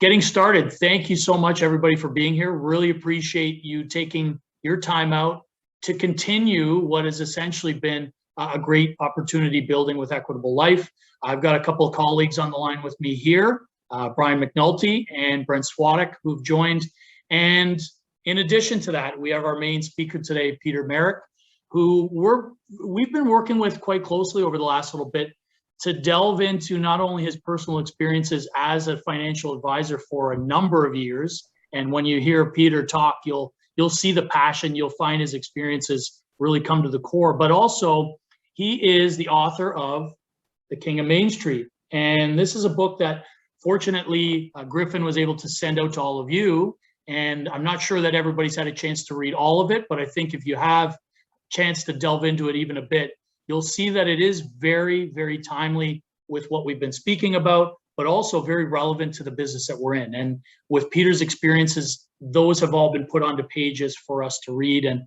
getting started. Thank you so much, everybody, for being here. Really appreciate you taking your time out to continue what has essentially been a great opportunity building with Equitable Life. I've got a couple of colleagues on the line with me here, Brian McNulty and Brent Swadek, who've joined. And in addition to that, we have our main speaker today, Peter Merrick, who we've been working with quite closely over the last little bit to delve into not only his personal experiences as a financial advisor for a number of years. And when you hear Peter talk, you'll see the passion, you'll find his experiences really come to the core, but also he is the author of The King of Main Street. And this is a book that fortunately Griffin was able to send out to all of you. And I'm not sure that everybody's had a chance to read all of it, but I think if you have a chance to delve into it even a bit, you'll see that it is very, very timely with what we've been speaking about, but also very relevant to the business that we're in. And with Peter's experiences, those have all been put onto pages for us to read. And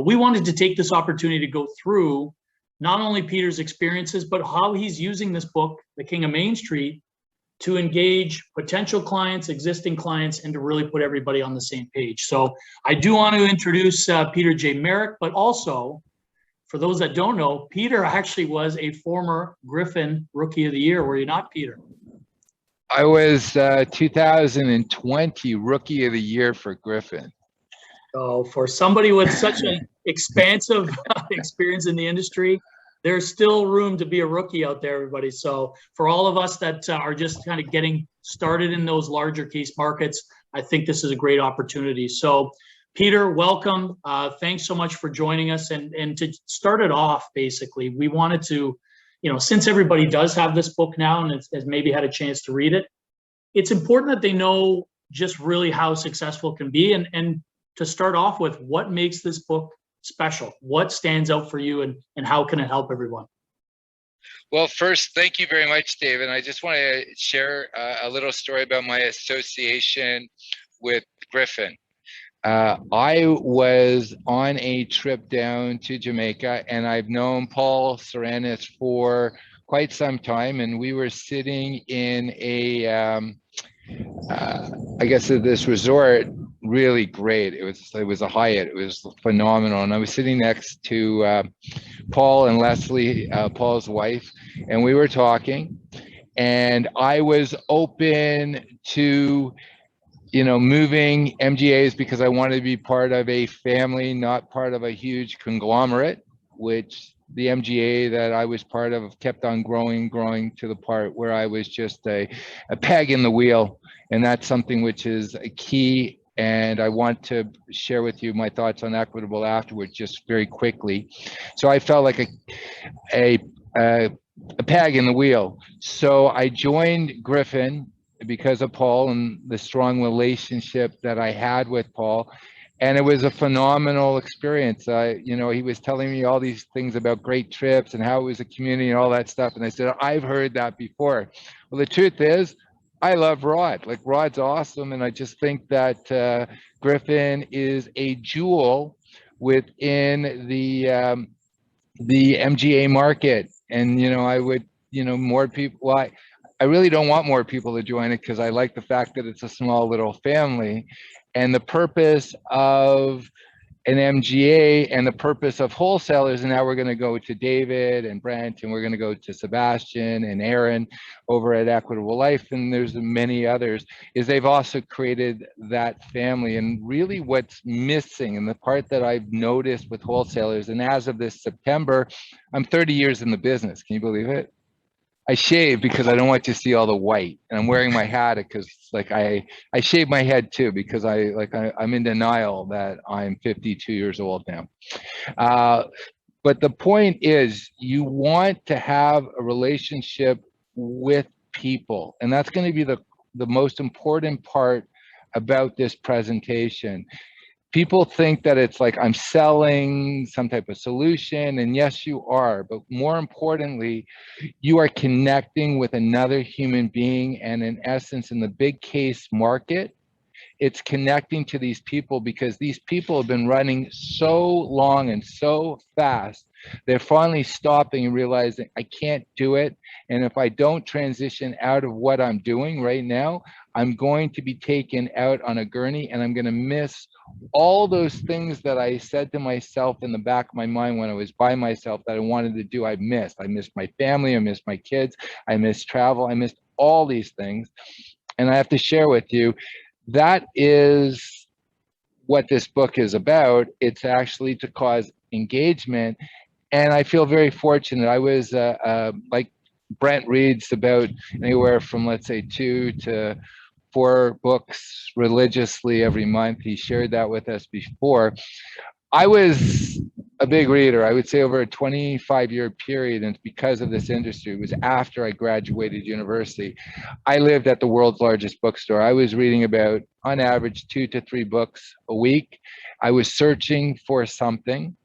we wanted to take this opportunity to go through not only Peter's experiences, but how he's using this book, The King of Main Street, to engage potential clients, existing clients, and to really put everybody on the same page. So I do want to introduce Peter J. Merrick, but also, for those that don't know, Peter actually was a former Griffin Rookie of the Year, were you not, Peter? I was 2020 Rookie of the Year for Griffin. So for somebody with such an expansive experience in the industry, there's still room to be a rookie out there, everybody. So for all of us that are just kind of getting started in those larger case markets, I think this is a great opportunity. So Peter, welcome. Thanks so much for joining us. And to start it off, basically, we wanted to, since everybody does have this book now and has maybe had a chance to read it, it's important that they know just really how successful it can be. And to start off with, what makes this book special? What stands out for you and how can it help everyone? Well, first, thank you very much, David. I just want to share a little story about my association with Griffin. I was on a trip down to Jamaica, and I've known Paul Saranis for quite some time, and we were sitting in a I guess this resort, really great. It was a Hyatt. It was phenomenal. And I was sitting next to Paul and Leslie, Paul's wife, and we were talking. And I was open to, moving MGAs because I wanted to be part of a family, not part of a huge conglomerate, which the MGA that I was part of kept on growing to the part where I was just a peg in the wheel. And that's something which is a key. And I want to share with you my thoughts on Equitable afterwards, just very quickly. So I felt like a peg in the wheel. So I joined Griffin because of Paul and the strong relationship that I had with Paul. And it was a phenomenal experience. He was telling me all these things about great trips and how it was a community and all that stuff. And I said, I've heard that before. Well, the truth is, I love Rod. Like, Rod's awesome. And I just think that Griffin is a jewel within the MGA market. And, I would, more people, well, I really don't want more people to join it because I like the fact that it's a small little family. And the purpose of an MGA and the purpose of wholesalers, and now we're going to go to David and Brent, and we're going to go to Sebastian and Aaron over at Equitable Life, and there's many others, is they've also created that family. And really what's missing, and the part that I've noticed with wholesalers, and as of this September, I'm 30 years in the business. Can you believe it? I shave because I don't want to see all the white, and I'm wearing my hat because I shave my head too because I'm in denial that I'm 52 years old now. But the point is, you want to have a relationship with people, and that's going to be the most important part about this presentation. People think that it's like I'm selling some type of solution, and yes, you are, but more importantly, you are connecting with another human being. And in essence, in the big case market, it's connecting to these people because these people have been running so long and so fast. They're finally stopping and realizing I can't do it. And if I don't transition out of what I'm doing right now, I'm going to be taken out on a gurney, and I'm going to miss all those things that I said to myself in the back of my mind when I was by myself that I wanted to do. I missed my family, I missed my kids, I missed travel, I missed all these things. And I have to share with you, that is what this book is about. It's actually to cause engagement. And I feel very fortunate. I was like Brent reads about anywhere from, let's say, 2 to 4 books religiously every month. He shared that with us before. I was a big reader. I would say over a 25-year period, and because of this industry, it was after I graduated university. I lived at the world's largest bookstore. I was reading about, on average, 2 to 3 books a week. I was searching for something.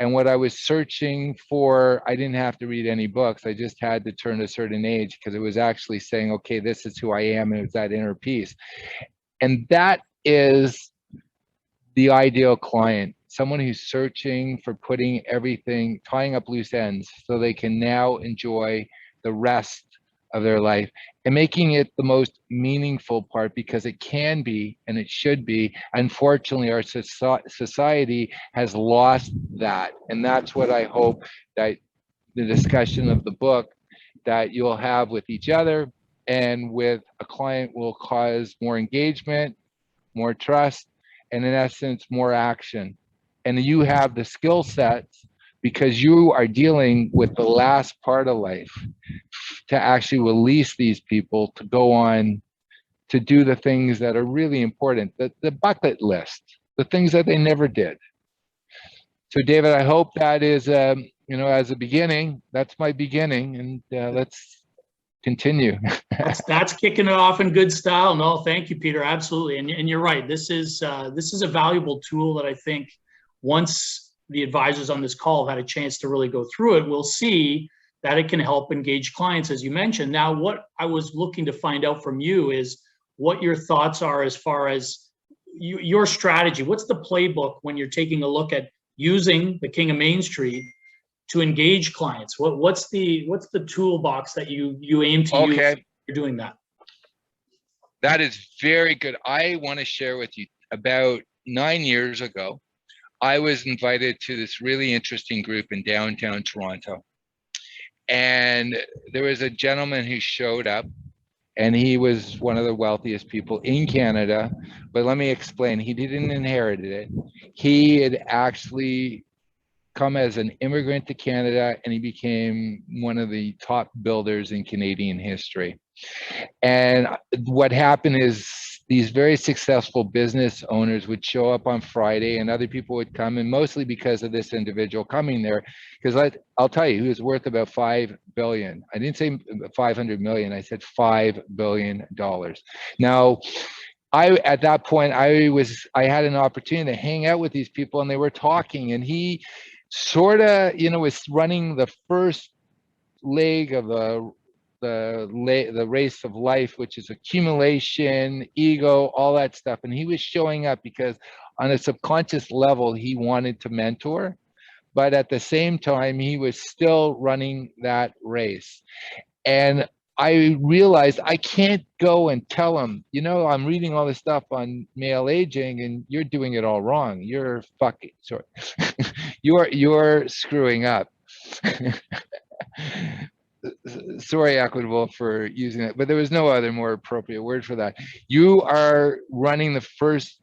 And what I was searching for, I didn't have to read any books. I just had to turn a certain age, because it was actually saying, okay, this is who I am, and it's that inner peace. And that is the ideal client, someone who's searching for putting everything, tying up loose ends so they can now enjoy the rest of their life and making it the most meaningful part, because it can be and it should be. Unfortunately, our society has lost that. And that's what I hope that the discussion of the book that you'll have with each other and with a client will cause more engagement, more trust, and in essence, more action. And you have the skill sets, because you are dealing with the last part of life, to actually release these people to go on to do the things that are really important, the bucket list, the things that they never did. So David, I hope that is, as a beginning, that's my beginning, and let's continue. That's kicking it off in good style. No, thank you, Peter. Absolutely, and you're right. This is a valuable tool that I think once the advisors on this call have had a chance to really go through it, we'll see that it can help engage clients, as you mentioned. Now, what I was looking to find out from you is what your thoughts are as far as your strategy. What's the playbook when you're taking a look at using the King of Main Street to engage clients? What's the toolbox that you aim to use when you're doing that? That is very good. I want to share with you, about 9 years ago, I was invited to this really interesting group in downtown Toronto. And there was a gentleman who showed up, and he was one of the wealthiest people in Canada. But let me explain, he didn't inherit it. He had actually come as an immigrant to Canada, and he became one of the top builders in Canadian history. And what happened is these very successful business owners would show up on Friday, and other people would come, and mostly because of this individual coming there, because I'll tell you, he was worth about $5 billion. I didn't say 500 million, I said $5 billion. Now, at that point, I had an opportunity to hang out with these people, and they were talking, and he sort of, was running the first leg of the race of life, which is accumulation, ego, all that stuff. And he was showing up because on a subconscious level, he wanted to mentor, but at the same time, he was still running that race. And I realized I can't go and tell him, I'm reading all this stuff on male aging and you're doing it all wrong. You're fucking, sorry, you're screwing up. Sorry, Equitable, for using it, but there was no other more appropriate word for that. You are running the first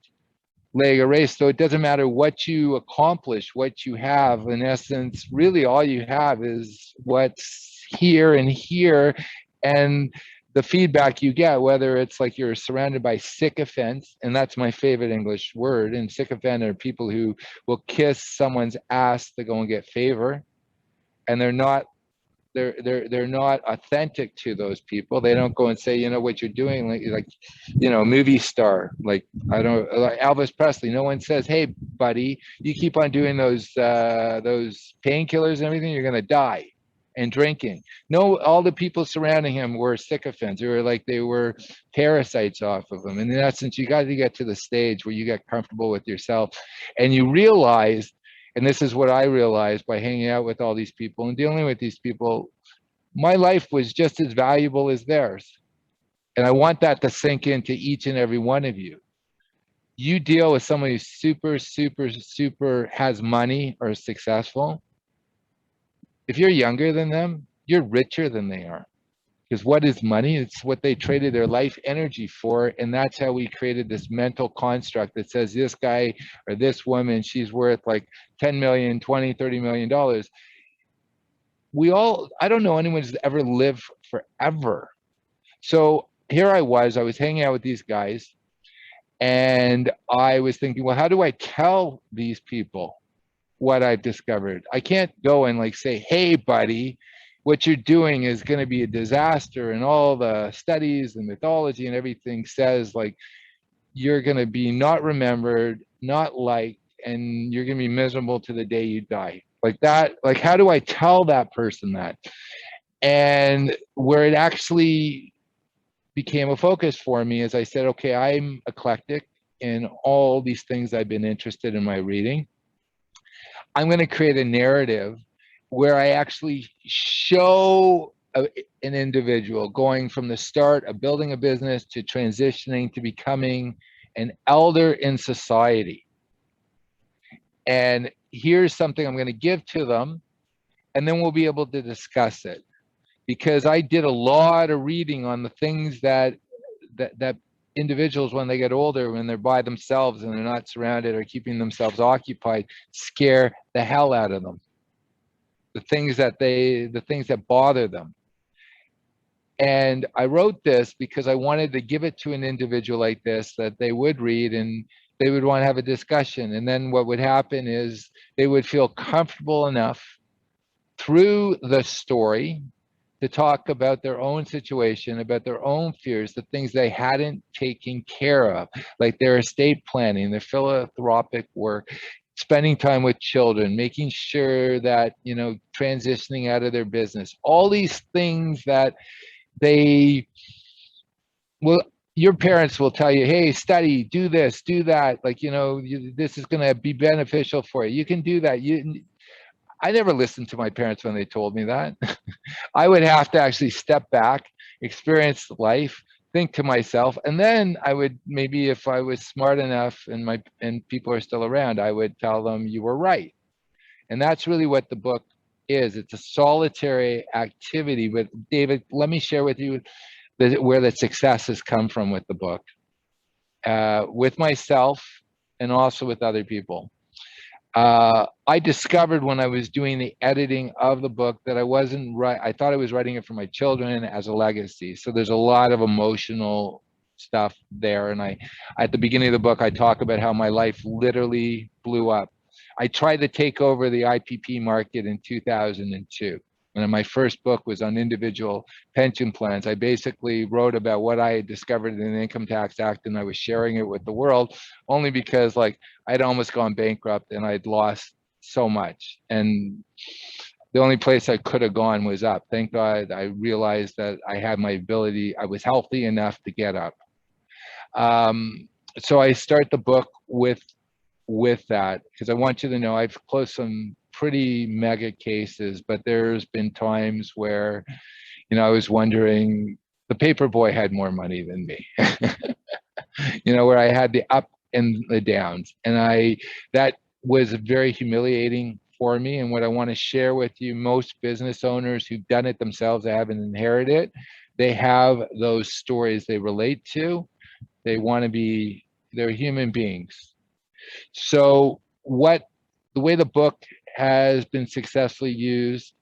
leg of race, so it doesn't matter what you accomplish, what you have. In essence, really all you have is what's here and here, and the feedback you get, whether it's like you're surrounded by sycophants, and that's my favorite English word, and sycophant are people who will kiss someone's ass to go and get favor, and they're not authentic to those people. They don't go and say, what you're doing, like movie star, like Elvis Presley. No one says, hey buddy, you keep on doing those painkillers and everything, you're gonna die. And drinking. No, all the people surrounding him were sycophants. They were parasites off of him. And in essence, you got to get to the stage where you get comfortable with yourself, and you realize, and this is what I realized by hanging out with all these people and dealing with these people, my life was just as valuable as theirs. And I want that to sink into each and every one of you. You deal with someone who's super, super, super has money or is successful. If you're younger than them, you're richer than they are. Because what is money? It's what they traded their life energy for. And that's how we created this mental construct that says this guy or this woman, she's worth like 10 million, 20, 30 million dollars. I don't know anyone who's ever lived forever. So here I was hanging out with these guys, and I was thinking, well, how do I tell these people what I've discovered? I can't go and like say, hey, buddy, what you're doing is going to be a disaster. And all the studies and mythology and everything says like you're going to be not remembered, not liked, and you're going to be miserable to the day you die. Like that, like, how do I tell that person that? And where it actually became a focus for me is I said, okay, I'm eclectic in all these things I've been interested in my reading. I'm going to create a narrative where I actually show an individual going from the start of building a business to transitioning to becoming an elder in society. And here's something I'm going to give to them, and then we'll be able to discuss it. Because I did a lot of reading on the things that individuals, when they get older, when they're by themselves and they're not surrounded or keeping themselves occupied, scare the hell out of them. The things that bother them. And I wrote this because I wanted to give it to an individual like this that they would read and they would want to have a discussion. And then what would happen is they would feel comfortable enough through the story to talk about their own situation, about their own fears, the things they hadn't taken care of, like their estate planning, their philanthropic work, spending time with children, making sure that, transitioning out of their business, all these things that your parents will tell you, hey, study, do this, do that. Like, this is going to be beneficial for you. You can do that. I never listened to my parents when they told me that. I would have to actually step back, experience life, think to myself, and then I would, maybe if I was smart enough and people are still around, I would tell them you were right. And that's really what the book is. It's a solitary activity. But David, let me share with you where the success has come from with the book, with myself and also with other people. I discovered when I was doing the editing of the book that I wasn't right. I thought I was writing it for my children as a legacy. So there's a lot of emotional stuff there. And at the beginning of the book, I talk about how my life literally blew up. I tried to take over the IPP market in 2002. And my first book was on individual pension plans. I basically wrote about what I had discovered in the Income Tax Act, and I was sharing it with the world only because I'd almost gone bankrupt and I'd lost so much. And the only place I could have gone was up. Thank God I realized that I had my ability, I was healthy enough to get up. So I start the book with that, because I want you to know I've closed some pretty mega cases, but there's been times where, I was wondering, the paper boy had more money than me, where I had the up and the downs. And that was very humiliating for me. And what I want to share with you, most business owners who've done it themselves, they haven't inherited it, they have those stories they relate to. They want to be, they're human beings. So the way the book has been successfully used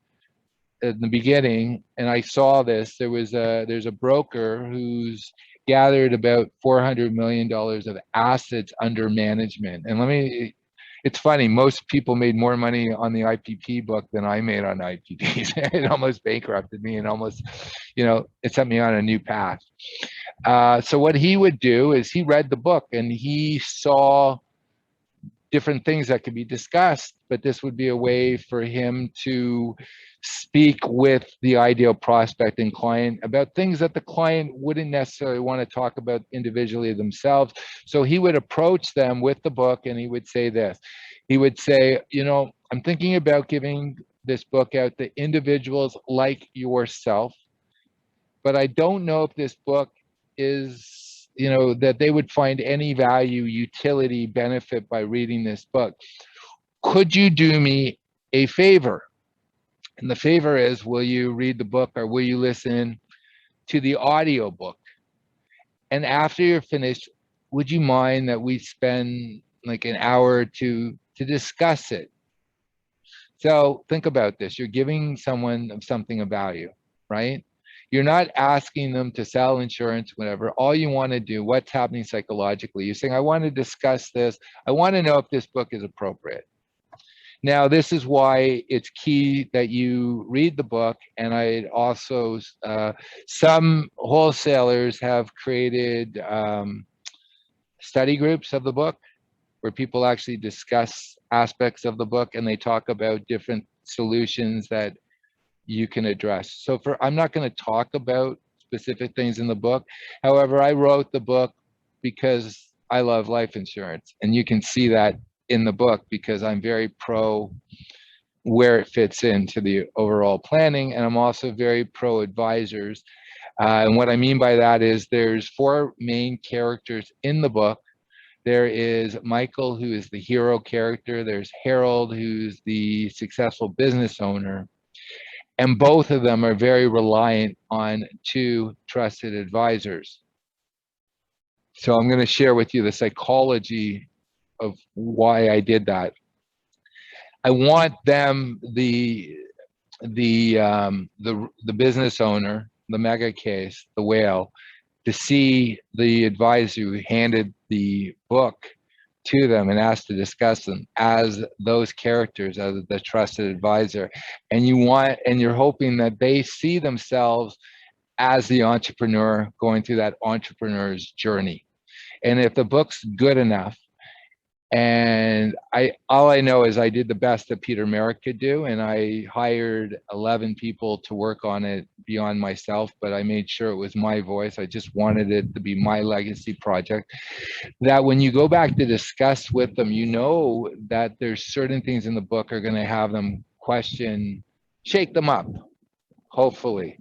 in the beginning, and I saw this, there's a broker who's gathered about $400 million of assets under management. And it's funny, most people made more money on the IPP book than I made on IPPs. It almost bankrupted me and almost, it set me on a new path. So what he would do is he read the book and he saw different things that could be discussed, but this would be a way for him to speak with the ideal prospect and client about things that the client wouldn't necessarily want to talk about individually themselves. So he would approach them with the book and he would say this. He would say, I'm thinking about giving this book out to individuals like yourself, but I don't know if this book is, you know, that they would find any value, utility, benefit by reading this book. Could you do me a favor? And the favor is, will you read the book or will you listen to the audio book? And after you're finished, would you mind that we spend like an hour or two to discuss it? So think about this. You're giving someone something of value, right? You're not asking them to sell insurance, whatever. All you want to do, what's happening psychologically, you're saying, I want to discuss this. I want to know if this book is appropriate. Now, this is why it's key that you read the book. And I also, some wholesalers have created study groups of the book where people actually discuss aspects of the book and they talk about different solutions that you can address. So I'm not going to talk about specific things in the book. However, I wrote the book because I love life insurance. And you can see that in the book because I'm very pro where it fits into the overall planning. And I'm also very pro advisors. And what I mean by that is there's 4 main characters in the book. There is Michael, who is the hero character. There's Harold, who's the successful business owner. And both of them are very reliant on 2 trusted advisors. So I'm going to share with you the psychology of why I did that. I want them, the business owner, the mega case, the whale, to see the advisor who handed the book to them and asked to discuss them as those characters, as the trusted advisor. And you're hoping that they see themselves as the entrepreneur going through that entrepreneur's journey. And if the book's good enough, and all I know is I did the best that Peter Merrick could do, and I hired 11 people to work on it beyond myself, but I made sure it was my voice. I just wanted it to be my legacy project. That when you go back to discuss with them, you know that there's certain things in the book are going to have them question, shake them up, hopefully.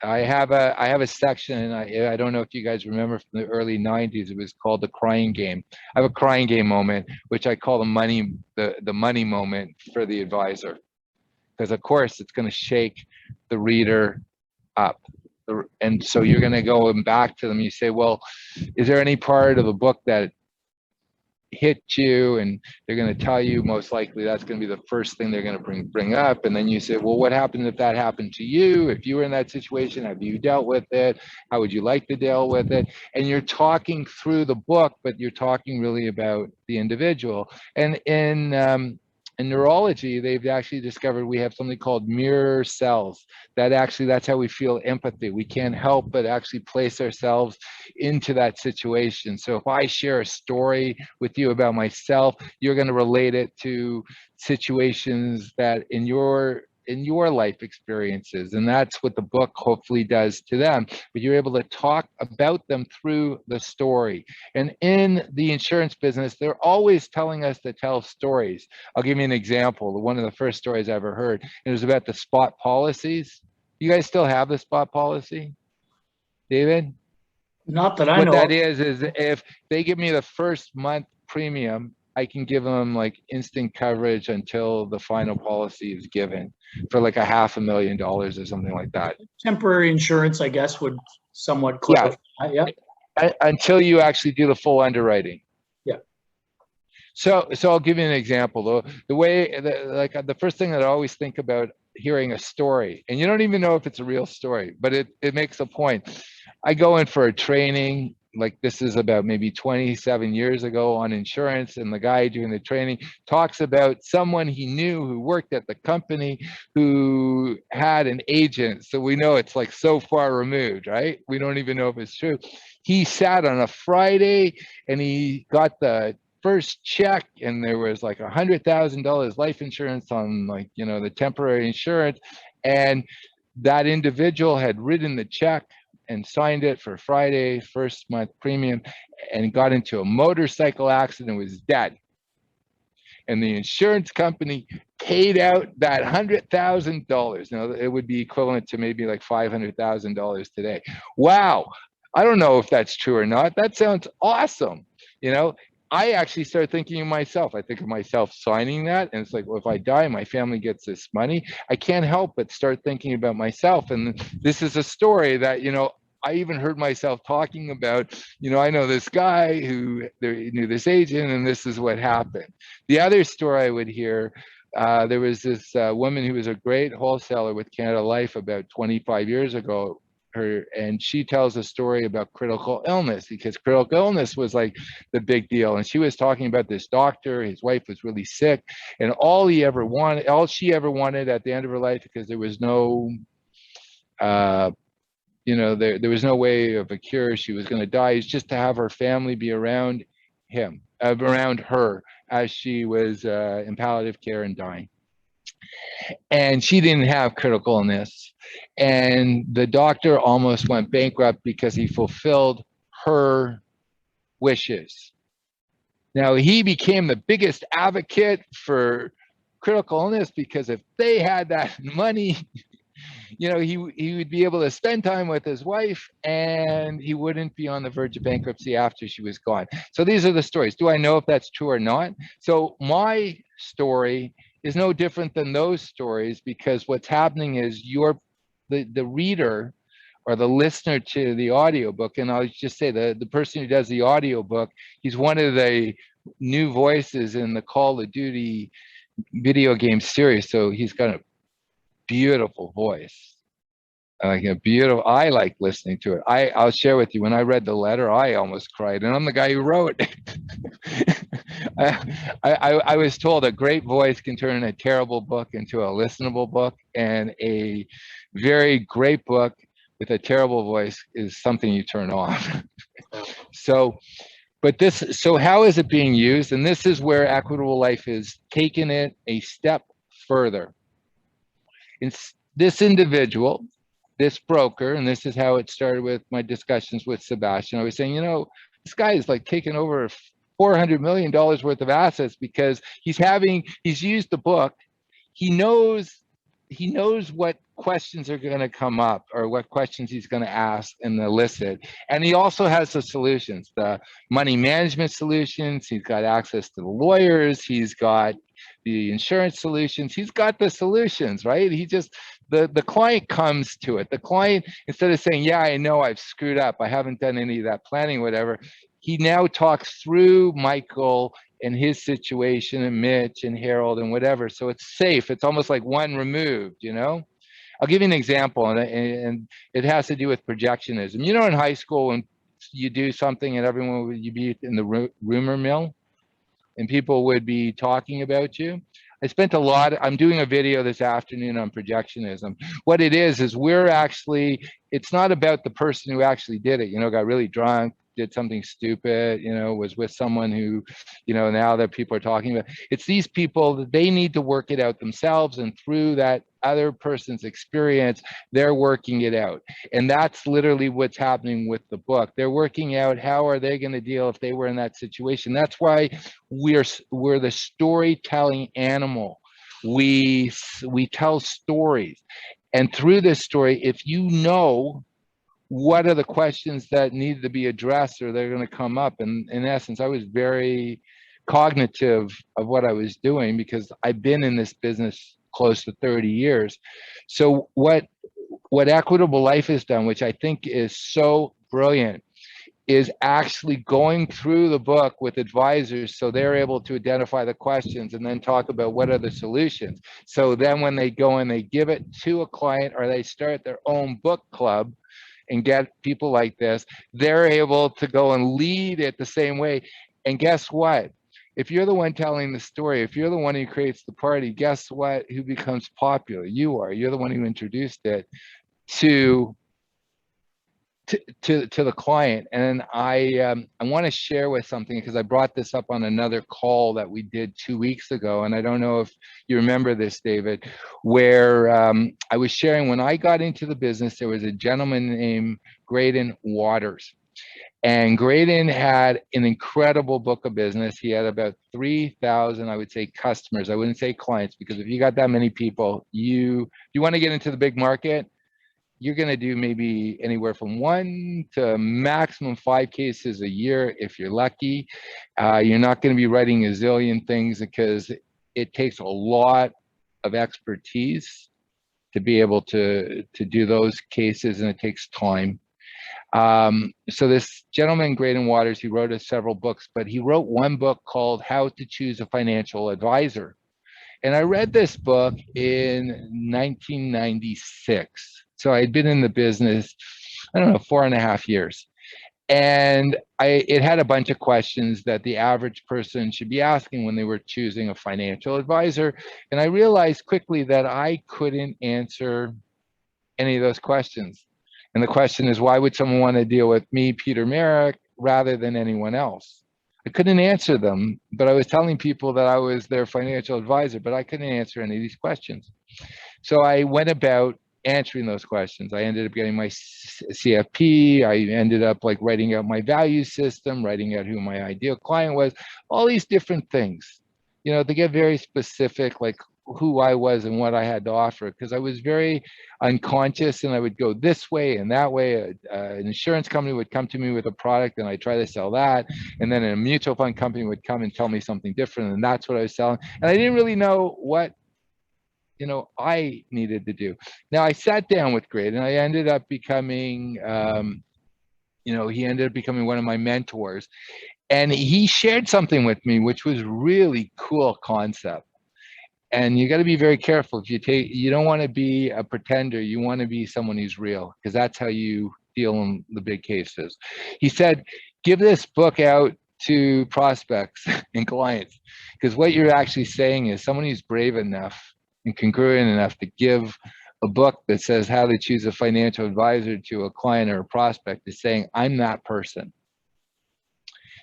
I have a section, and I don't know if you guys remember from the early 90s, it was called the crying game. I have a crying game moment, which I call the money moment for the advisor. Because of course it's going to shake the reader up. And so you're going to go back to them, you say, well, is there any part of the book that hit you? And they're going to tell you most likely that's going to be the first thing they're going to bring up. And then you say, well, what happened if that happened to you? If you were in that situation, have you dealt with it? How would you like to deal with it? And you're talking through the book, but you're talking really about the individual. And in neurology, they've actually discovered we have something called mirror cells. That's how we feel empathy. We can't help but actually place ourselves into that situation. So if I share a story with you about myself, you're going to relate it to situations that in your life experiences, and that's what the book hopefully does to them. But you're able to talk about them through the story. And in the insurance business, they're always telling us to tell stories. I'll give you an example. One of the first stories I ever heard, it was about the spot policies. You guys still have the spot policy, David? Not that I What know that of. is if they give me the first month premium, I can give them like instant coverage until the final policy is given for like $500,000 or something like that. Temporary insurance, I guess, would somewhat Yeah. clarify. Yeah. Until you actually do the full underwriting. Yeah. So I'll give you an example. The first thing that I always think about hearing a story, and you don't even know if it's a real story, but it makes a point. I go in for a training, like this is about maybe 27 years ago on insurance, and the guy doing the training talks about someone he knew who worked at the company who had an agent. So we know it's like so far removed, right? We don't even know if it's true. He sat on a Friday and he got the first check, and there was like $100,000 life insurance on, like, you know, the temporary insurance, and that individual had written the check and signed it for Friday, first month premium, and got into a motorcycle accident and was dead. And the insurance company paid out that $100,000. Now it would be equivalent to maybe like $500,000 today. Wow. I don't know if that's true or not. That sounds awesome. You know, I actually started thinking of myself. I think of myself signing that. And it's like, well, if I die, my family gets this money. I can't help but start thinking about myself. And this is a story that, you know, I even heard myself talking about, you know, I know this guy who knew this agent, and this is what happened. The other story I would hear, there was this woman who was a great wholesaler with Canada Life about 25 years ago. And she tells a story about critical illness, because critical illness was like the big deal. And she was talking about this doctor, his wife was really sick, and all she ever wanted at the end of her life, because there was no you know, there was no way of a cure, she was going to die, is just to have her family be around around her as she was in palliative care and dying. And she didn't have critical illness, and the doctor almost went bankrupt because he fulfilled her wishes. Now, he became the biggest advocate for critical illness, because if they had that money, you know, he would be able to spend time with his wife, and he wouldn't be on the verge of bankruptcy after she was gone. So these are the stories. Do I know if that's true or not? So my story is no different than those stories, because what's happening is the reader or the listener to the audiobook, and I'll just say the person who does the audiobook, he's one of the new voices in the Call of Duty video game series. So he's got a beautiful voice. Like a beautiful, I like listening to it. I'll share with you, when I read the letter, I almost cried, and I'm the guy who wrote it. I was told a great voice can turn a terrible book into a listenable book, and a very great book with a terrible voice is something you turn off. So how is it being used? And this is where Equitable Life is taking it a step further. It's this individual, this broker, and this is how it started with my discussions with Sebastian. I was saying, you know, this guy is like taking over $400 million worth of assets, because he's used the book. He knows what questions are going to come up, or what questions he's going to ask and elicit. And he also has the solutions, the money management solutions. He's got access to the lawyers. He's got the insurance solutions. He's got the solutions, right? He just, the client comes to it. The client, instead of saying, yeah, I know I've screwed up, I haven't done any of that planning, whatever, he now talks through Michael and his situation, and Mitch and Harold and whatever. So it's safe. It's almost like one removed, you know? I'll give you an example, and it has to do with projectionism. You know, in high school, when you do something and everyone would, you'd be in the rumor mill, and people would be talking about you. I'm doing a video this afternoon on projectionism. What it is it's not about the person who actually did it, you know, got really drunk, did something stupid, you know, was with someone who, you know, now that people are talking about. It's these people that they need to work it out themselves, and through that other person's experience, they're working it out. And that's literally what's happening with the book. They're working out, how are they going to deal if they were in that situation? That's why we're the storytelling animal. We tell stories, and through this story, if you know what are the questions that need to be addressed, or they're going to come up. And in essence, I was very cognitive of what I was doing, because I've been in this business close to 30 years. So what Equitable Life has done, which I think is so brilliant, is actually going through the book with advisors, so they're able to identify the questions and then talk about what are the solutions. So then when they go and they give it to a client, or they start their own book club and get people like this, they're able to go and lead it the same way. And guess what? If you're the one telling the story, if you're the one who creates the party, guess what? Who becomes popular? You are. You're the one who introduced it to the client. And I want to share with something, because I brought this up on another call that we did 2 weeks ago, and I don't know if you remember this, David, where I was sharing, when I got into the business, there was a gentleman named Graydon Waters. And Graydon had an incredible book of business. He had about 3,000, I would say, customers. I wouldn't say clients, because if you got that many people, you want to get into the big market, you're going to do maybe anywhere from 1 to maximum 5 cases a year if you're lucky. You're not going to be writing a zillion things because it takes a lot of expertise to be able to do those cases, and it takes time. So this gentleman, Graydon Waters, he wrote us several books, but he wrote one book called How to Choose a Financial Advisor. And I read this book in 1996. So I had been in the business, I don't know, 4.5 years. And it had a bunch of questions that the average person should be asking when they were choosing a financial advisor. And I realized quickly that I couldn't answer any of those questions. And the question is, why would someone want to deal with me, Peter Merrick, rather than anyone else? I couldn't answer them, but I was telling people that I was their financial advisor, but I couldn't answer any of these questions. So I went about answering those questions. I ended up getting my CFP. I ended up like writing out my value system, writing out who my ideal client was, all these different things, you know, to get very specific, like who I was and what I had to offer, because I was very unconscious and I would go this way and that way. An insurance company would come to me with a product and I try to sell that. And then a mutual fund company would come and tell me something different, and that's what I was selling. And I didn't really know what, you know, I needed to do. Now I sat down with Grid and I ended up becoming, you know, he ended up becoming one of my mentors. And he shared something with me, which was really cool concept. And you got to be very careful. If you don't want to be a pretender, you want to be someone who's real, because that's how you deal in the big cases. He said, give this book out to prospects and clients, because what you're actually saying is someone who's brave enough and congruent enough to give a book that says how to choose a financial advisor to a client or a prospect is saying, I'm that person.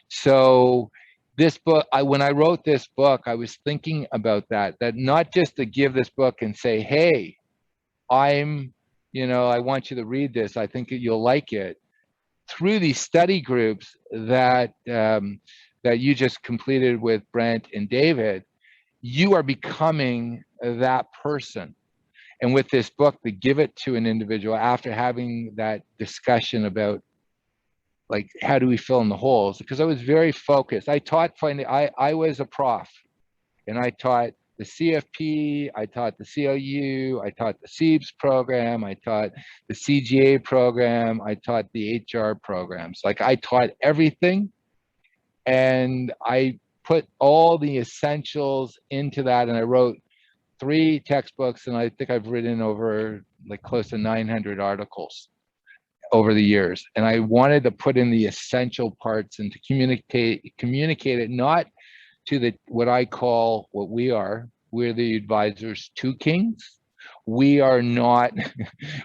So this book, when I wrote this book, I was thinking about that not just to give this book and say, hey, you know, I want you to read this, I think you'll like it. Through these study groups that that you just completed with Brent and David, you are becoming that person. And with this book, to give it to an individual after having that discussion about, like, how do we fill in the holes? Because I was very focused. I was a prof, and I taught the CFP, I taught the CLU, I taught the CEIBS program, I taught the CGA program, I taught the HR programs. Like, I taught everything, and I put all the essentials into that, and I wrote 3 textbooks, and I think I've written over like close to 900 articles over the years. And I wanted to put in the essential parts and to communicate it not to what we're the advisors to kings. We are not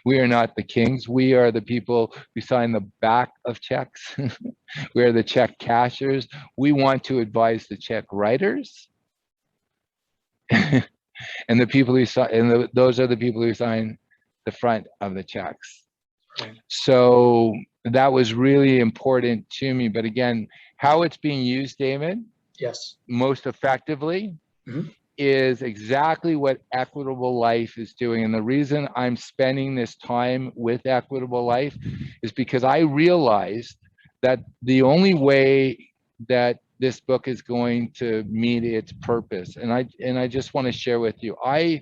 the kings. We are the people who sign the back of checks. We are the check cashers. We want to advise the check writers. And the people who sign, and those are the people who sign the front of the checks. Right. So that was really important to me. But again, how it's being used, David, yes, most effectively, is exactly what Equitable Life is doing. And the reason I'm spending this time with Equitable Life is because I realized that the only way that this book is going to meet its purpose, and I just want to share with you, I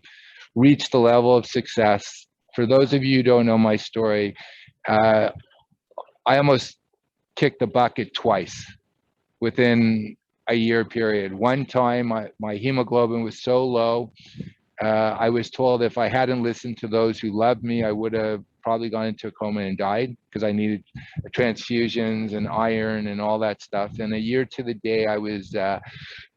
reached a level of success. For those of you who don't know my story, I almost kicked the bucket twice within a year period. One time, my hemoglobin was so low, I was told if I hadn't listened to those who loved me, I would have probably gone into a coma and died, because I needed transfusions and iron and all that stuff. And a year to the day, I was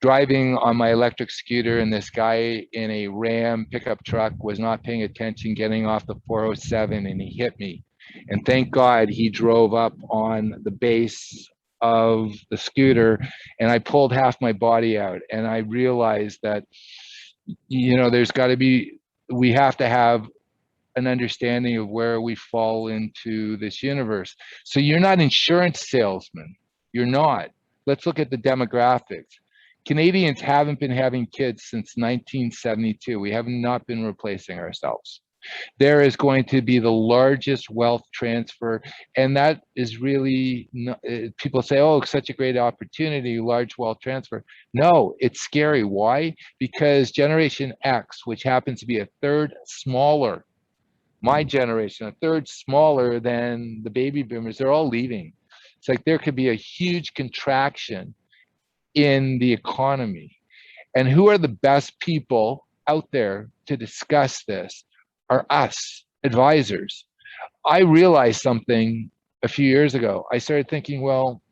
driving on my electric scooter, and this guy in a Ram pickup truck was not paying attention, getting off the 407, and he hit me. And thank God he drove up on the base of the scooter, and I pulled half my body out. And I realized that, you know, we have to have an understanding of where we fall into this universe. So you're not insurance salesmen. You're not. Let's look at the demographics. Canadians haven't been having kids since 1972. We have not been replacing ourselves. There is going to be the largest wealth transfer. And that is really, people say, oh, such a great opportunity, large wealth transfer. No, it's scary. Why? Because Generation X, which happens to be a third smaller, my generation, a third smaller than the baby boomers, they're all leaving. It's like there could be a huge contraction in the economy. And who are the best people out there to discuss this are us, advisors. I realized something a few years ago. I started thinking, well,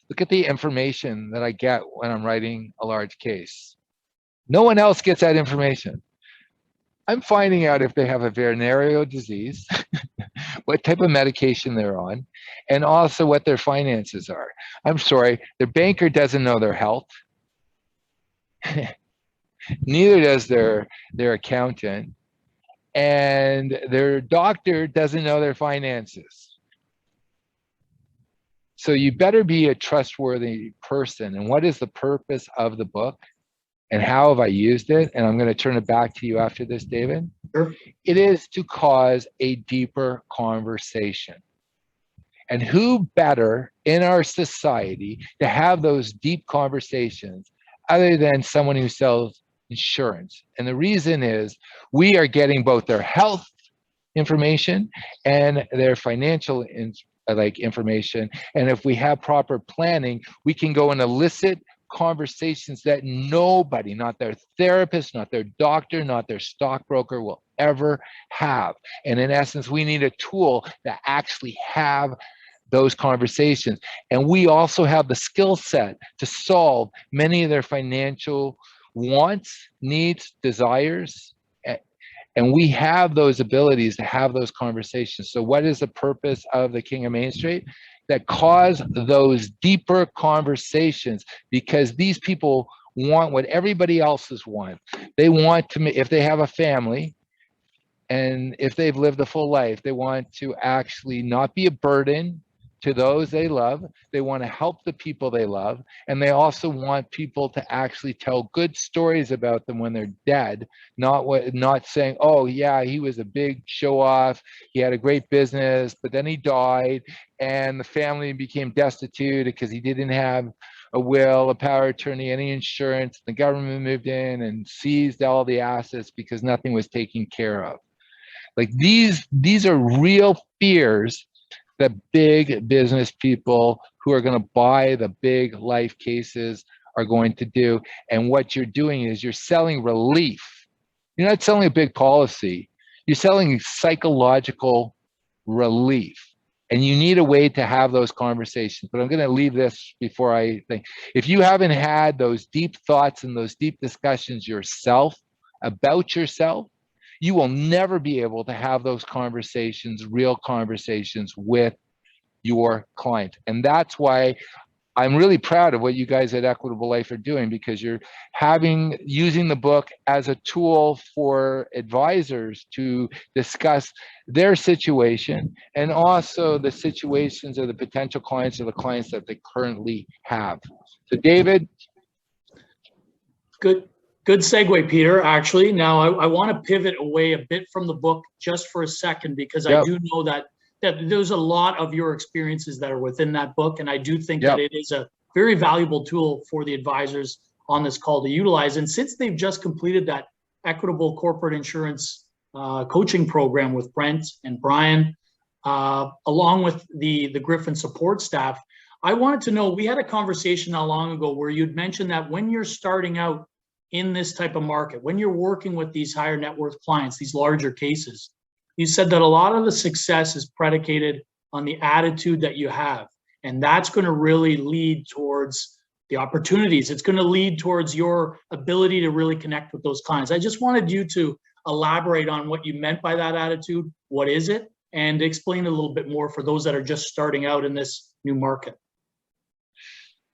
look at the information that I get when I'm writing a large case. No one else gets that information. I'm finding out if they have a venereal disease, what type of medication they're on, and also what their finances are. I'm sorry, their banker doesn't know their health. Neither does their accountant, and their doctor doesn't know their finances. So you better be a trustworthy person. And what is the purpose of the book? And how have I used it? And I'm going to turn it back to you after this, David. Sure. It is to cause a deeper conversation. And who better in our society to have those deep conversations other than someone who sells insurance? And the reason is we are getting both their health information and their financial information. And if we have proper planning, we can go and elicit conversations that nobody, not their therapist, not their doctor, not their stockbroker will ever have. And in essence, we need a tool to actually have those conversations. And we also have the skill set to solve many of their financial wants, needs, desires. And we have those abilities to have those conversations. So what is the purpose of the King of Main Street? That cause those deeper conversations, because these people want what everybody else's want. They want to, if they have a family and if they've lived a full life, they want to actually not be a burden to those they love. They want to help the people they love. And they also want people to actually tell good stories about them when they're dead, not saying, oh yeah, he was a big show off, he had a great business, but then he died and the family became destitute because he didn't have a will, a power of attorney, any insurance. The government moved in and seized all the assets because nothing was taken care of. Like these are real fears that big business people who are going to buy the big life cases are going to do. And what you're doing is you're selling relief. You're not selling a big policy. You're selling psychological relief. And you need a way to have those conversations. But I'm going to leave this before I think. If you haven't had those deep thoughts and those deep discussions yourself about yourself, you will never be able to have those conversations, real conversations with your client. And that's why I'm really proud of what you guys at Equitable Life are doing, because you're using the book as a tool for advisors to discuss their situation and also the situations of the potential clients or the clients that they currently have. So David. Good segue, Peter, actually. Now, I want to pivot away a bit from the book just for a second, because I do know that there's a lot of your experiences that are within that book. And I do think that it is a very valuable tool for the advisors on this call to utilize. And since they've just completed that Equitable Corporate Insurance coaching program with Brent and Brian, along with the Griffin support staff, I wanted to know, we had a conversation not long ago where you'd mentioned that when you're starting out in this type of market, when you're working with these higher net worth clients, these larger cases, you said that a lot of the success is predicated on the attitude that you have. And that's going to really lead towards the opportunities. It's going to lead towards your ability to really connect with those clients. I just wanted you to elaborate on what you meant by that attitude. What is it? And explain a little bit more for those that are just starting out in this new market.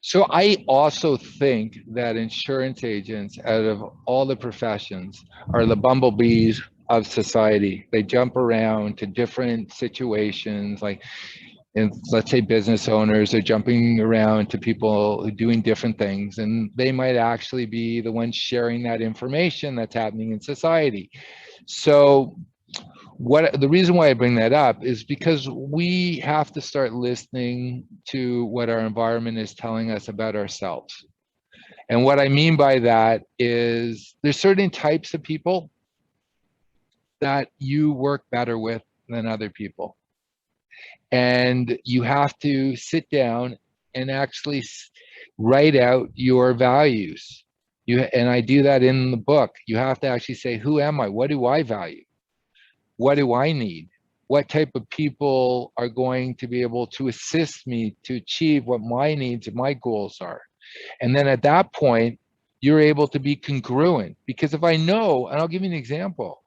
So I also think that insurance agents, out of all the professions, are the bumblebees of society. They jump around to different situations, like, and let's say business owners are jumping around to people who are doing different things, and they might actually be the ones sharing that information that's happening in society. So the reason why I bring that up is because we have to start listening to what our environment is telling us about ourselves. And what I mean by that is there's certain types of people that you work better with than other people. And you have to sit down and actually write out your values. And I do that in the book. You have to actually say, who am I? What do I value? What do I need? What type of people are going to be able to assist me to achieve what my needs and my goals are? And then at that point, you're able to be congruent. Because if I know, and I'll give you an example,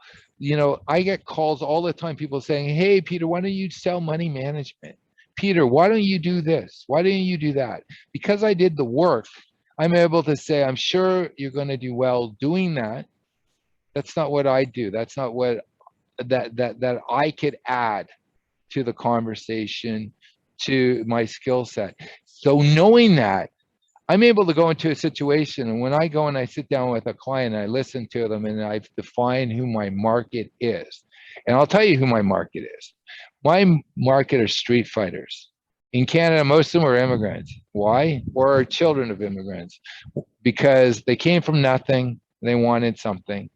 I get calls all the time, people saying, hey, Peter, why don't you sell money management? Peter, why don't you do this? Why don't you do that? Because I did the work, I'm able to say, I'm sure you're going to do well doing that. That's not what I do. That's not what that I could add to the conversation, to my skill set. So knowing that, I'm able to go into a situation, and when I go and I sit down with a client, I listen to them, and I've defined who my market is. And I'll tell you who my market is. My market are street fighters. In Canada, most of them are immigrants. Why? Or are children of immigrants. Because they came from nothing, they wanted something,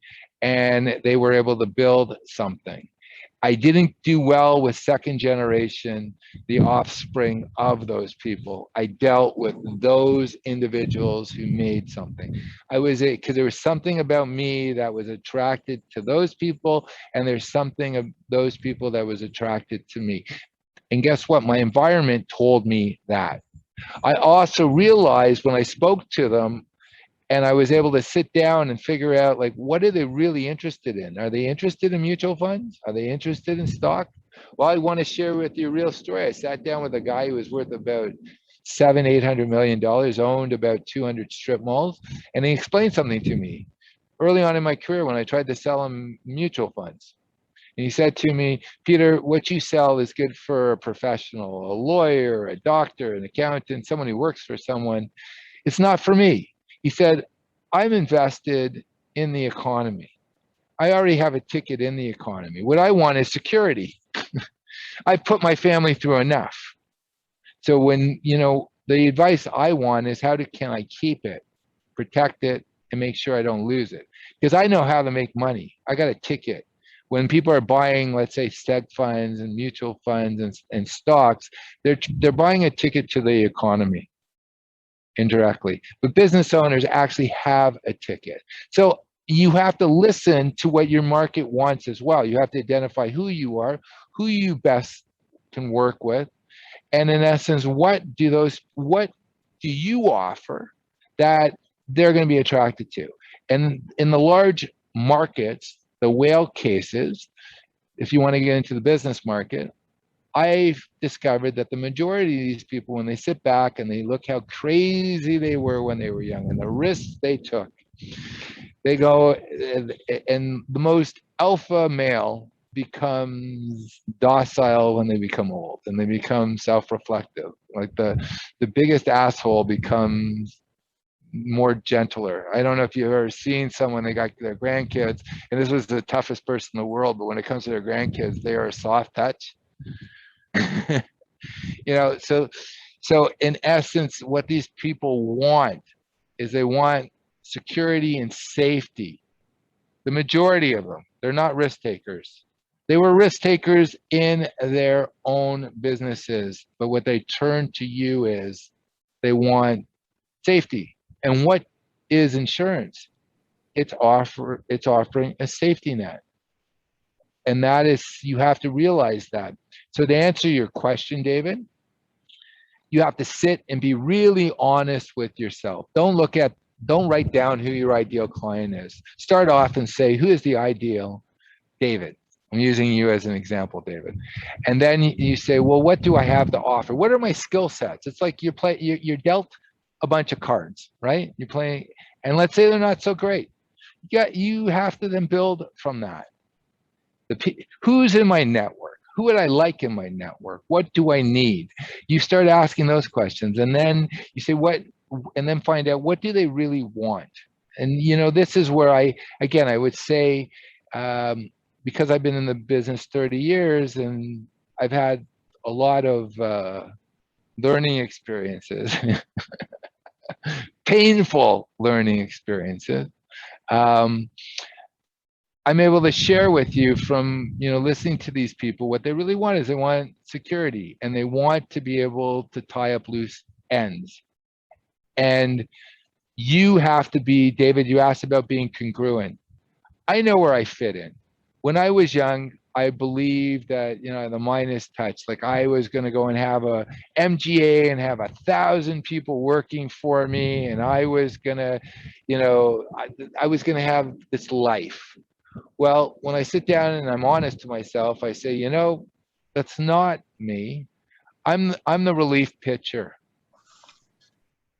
and they were able to build something. I didn't do well with second generation, the offspring of those people. I dealt with those individuals who made something. Because there was something about me that was attracted to those people, and there's something of those people that was attracted to me. And guess what? My environment told me that. I also realized when I spoke to them, and I was able to sit down and figure out, like, what are they really interested in? Are they interested in mutual funds? Are they interested in stock? Well, I want to share with you a real story. I sat down with a guy who was worth about $700–800 million, owned about 200 strip malls, and he explained something to me early on in my career when I tried to sell him mutual funds. And he said to me, Peter, what you sell is good for a professional, a lawyer, a doctor, an accountant, someone who works for someone. It's not for me. He said, I'm invested in the economy. I already have a ticket in the economy. What I want is security. I put my family through enough. So when, the advice I want is can I keep it, protect it, and make sure I don't lose it? Because I know how to make money. I got a ticket. When people are buying, let's say, seg funds and mutual funds and stocks, they're buying a ticket to the economy indirectly. But business owners actually have a ticket. So you have to listen to what your market wants as well. You have to identify who you are, who you best can work with, and in essence, what do you offer that they're going to be attracted to? And in the large markets, the whale cases, if you want to get into the business market, I've discovered that the majority of these people, when they sit back and they look how crazy they were when they were young and the risks they took, they go, and the most alpha male becomes docile when they become old, and they become self-reflective. Like the biggest asshole becomes more gentler. I don't know if you've ever seen someone, they got their grandkids, and this was the toughest person in the world, but when it comes to their grandkids, they are a soft touch. So in essence, what these people want is they want security and safety. The majority of them, they're not risk takers. They were risk takers in their own businesses, but what they turn to you is they want safety. And what is insurance? It's offering a safety net. And that is, you have to realize that. So to answer your question, David, you have to sit and be really honest with yourself. Don't write down who your ideal client is. Start off and say, who is the ideal David? I'm using you as an example, David. And then you say, well, what do I have to offer? What are my skill sets? It's like you're dealt a bunch of cards, right? You're playing, and let's say they're not so great. You have to then build from that. Who's in my network? Who would I like in my network? What do I need? You start asking those questions, and then you say and then find out, what do they really want? And this is where I would say, because I've been in the business 30 years and I've had a lot of learning experiences, painful learning experiences, um, I'm able to share with you from, listening to these people, what they really want is they want security and they want to be able to tie up loose ends. And you have to be, David, you asked about being congruent. I know where I fit in. When I was young, I believed that, the Midas touch, like I was going to go and have a MGA and have 1,000 people working for me. And I was going to, I was going to have this life. Well, when I sit down and I'm honest to myself, I say, that's not me. I'm the relief pitcher.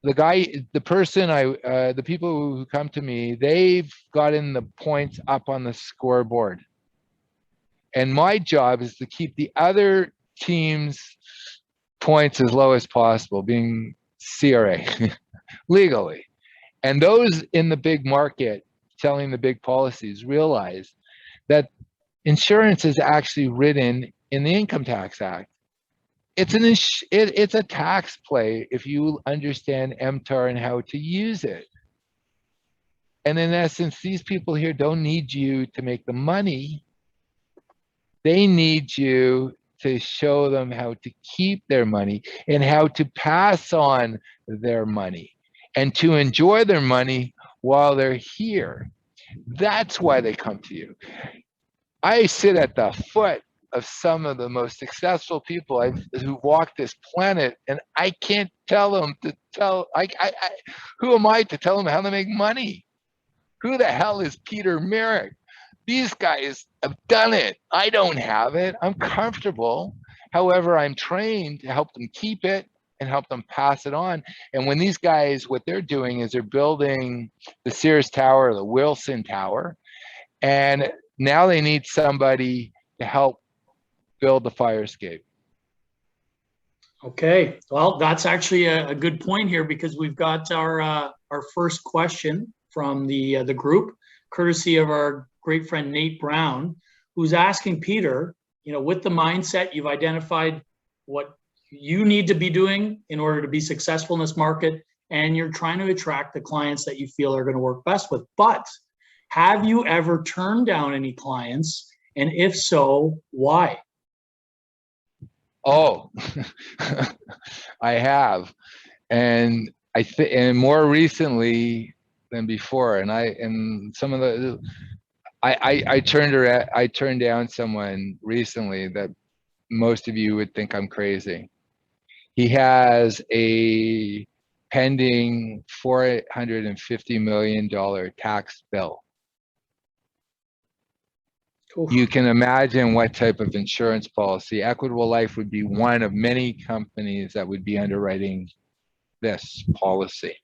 The people who come to me, they've gotten the points up on the scoreboard. And my job is to keep the other team's points as low as possible, being CRA, legally. And those in the big market selling the big policies realize that insurance is actually written in the Income Tax Act. It's a tax play if you understand MTAR and how to use it. And in essence, these people here don't need you to make the money. They need you to show them how to keep their money and how to pass on their money and to enjoy their money while they're here. That's why they come to you. I sit at the foot of some of the most successful people who walk this planet, and I can't tell them to tell. Who am I to tell them how to make money? Who the hell is Peter Merrick? These guys have done it. I don't have it. I'm comfortable. However, I'm trained to help them keep it and help them pass it on. And when these guys, what they're doing is they're building the Sears Tower, the Wilson Tower, and now they need somebody to help build the fire escape. Okay, well, that's actually a good point here, because we've got our first question from the group, courtesy of our great friend Nate Brown, who's asking Peter, with the mindset you've identified what you need to be doing in order to be successful in this market, and you're trying to attract the clients that you feel are going to work best with. But have you ever turned down any clients? And if so, why? Oh, I have. And and more recently than before. And I turned down someone recently that most of you would think I'm crazy. He has a pending $450 million tax bill. Oof. You can imagine what type of insurance policy. Equitable Life would be one of many companies that would be underwriting this policy.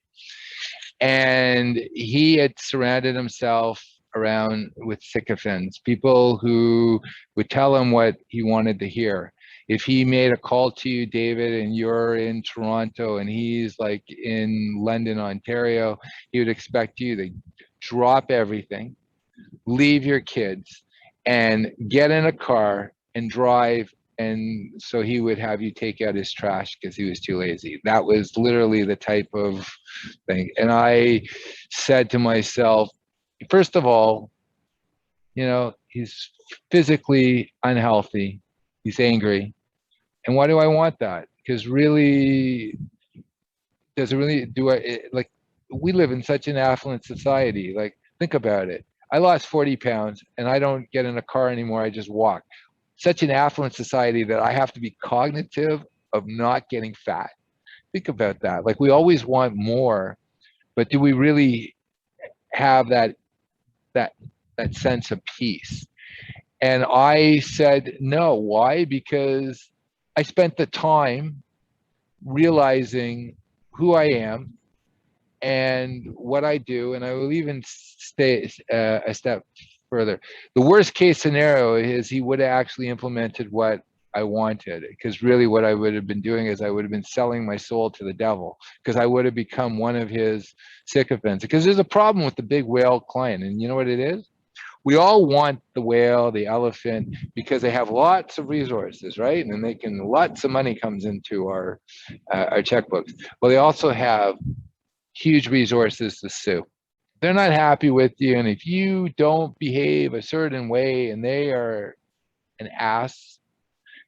And he had surrounded himself around with sycophants, people who would tell him what he wanted to hear. If he made a call to you, David, and you're in Toronto and he's like in London, Ontario, he would expect you to drop everything, leave your kids, and get in a car and drive. And so he would have you take out his trash because he was too lazy. That was literally the type of thing. And I said to myself, first of all, he's physically unhealthy. He's angry. And why do I want that? Because really, we live in such an affluent society. Like, think about it. I lost 40 pounds and I don't get in a car anymore. I just walk. Such an affluent society that I have to be cognitive of not getting fat. Think about that. Like, we always want more, but do we really have that sense of peace? And I said no. Why? Because I spent the time realizing who I am and what I do, and I will even stay a step further. The worst case scenario is he would have actually implemented what I wanted, because really what I would have been doing is I would have been selling my soul to the devil, because I would have become one of his sycophants. Because there's a problem with the big whale client, and you know what it is? We all want the whale, the elephant, because they have lots of resources, right? And they can, lots of money comes into our checkbooks. Well, they also have huge resources to sue. They're not happy with you, and if you don't behave a certain way and they are an ass,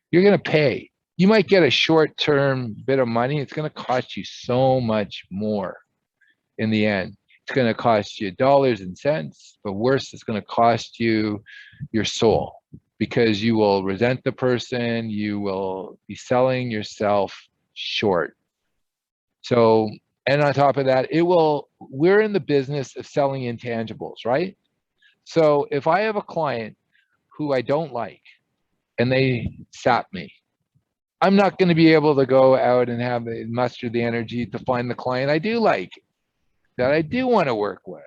you're going to pay. You might get a short-term bit of money. It's going to cost you so much more in the end. It's going to cost you dollars and cents, but worse, it's going to cost you your soul, because you will resent the person. You will be selling yourself short. So, and on top of that, we're in the business of selling intangibles, right? So if I have a client who I don't like and they sap me, I'm not going to be able to go out and muster the energy to find the client I do like, that I do want to work with.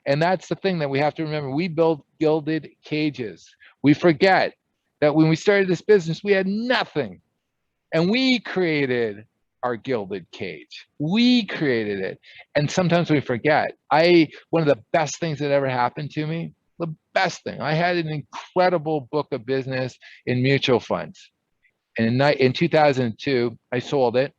And that's the thing that we have to remember. We build gilded cages. We forget that when we started this business, we had nothing. And we created our gilded cage. We created it. And sometimes we forget. One of the best things that ever happened to me, the best thing, I had an incredible book of business in mutual funds. And in 2002, I sold it.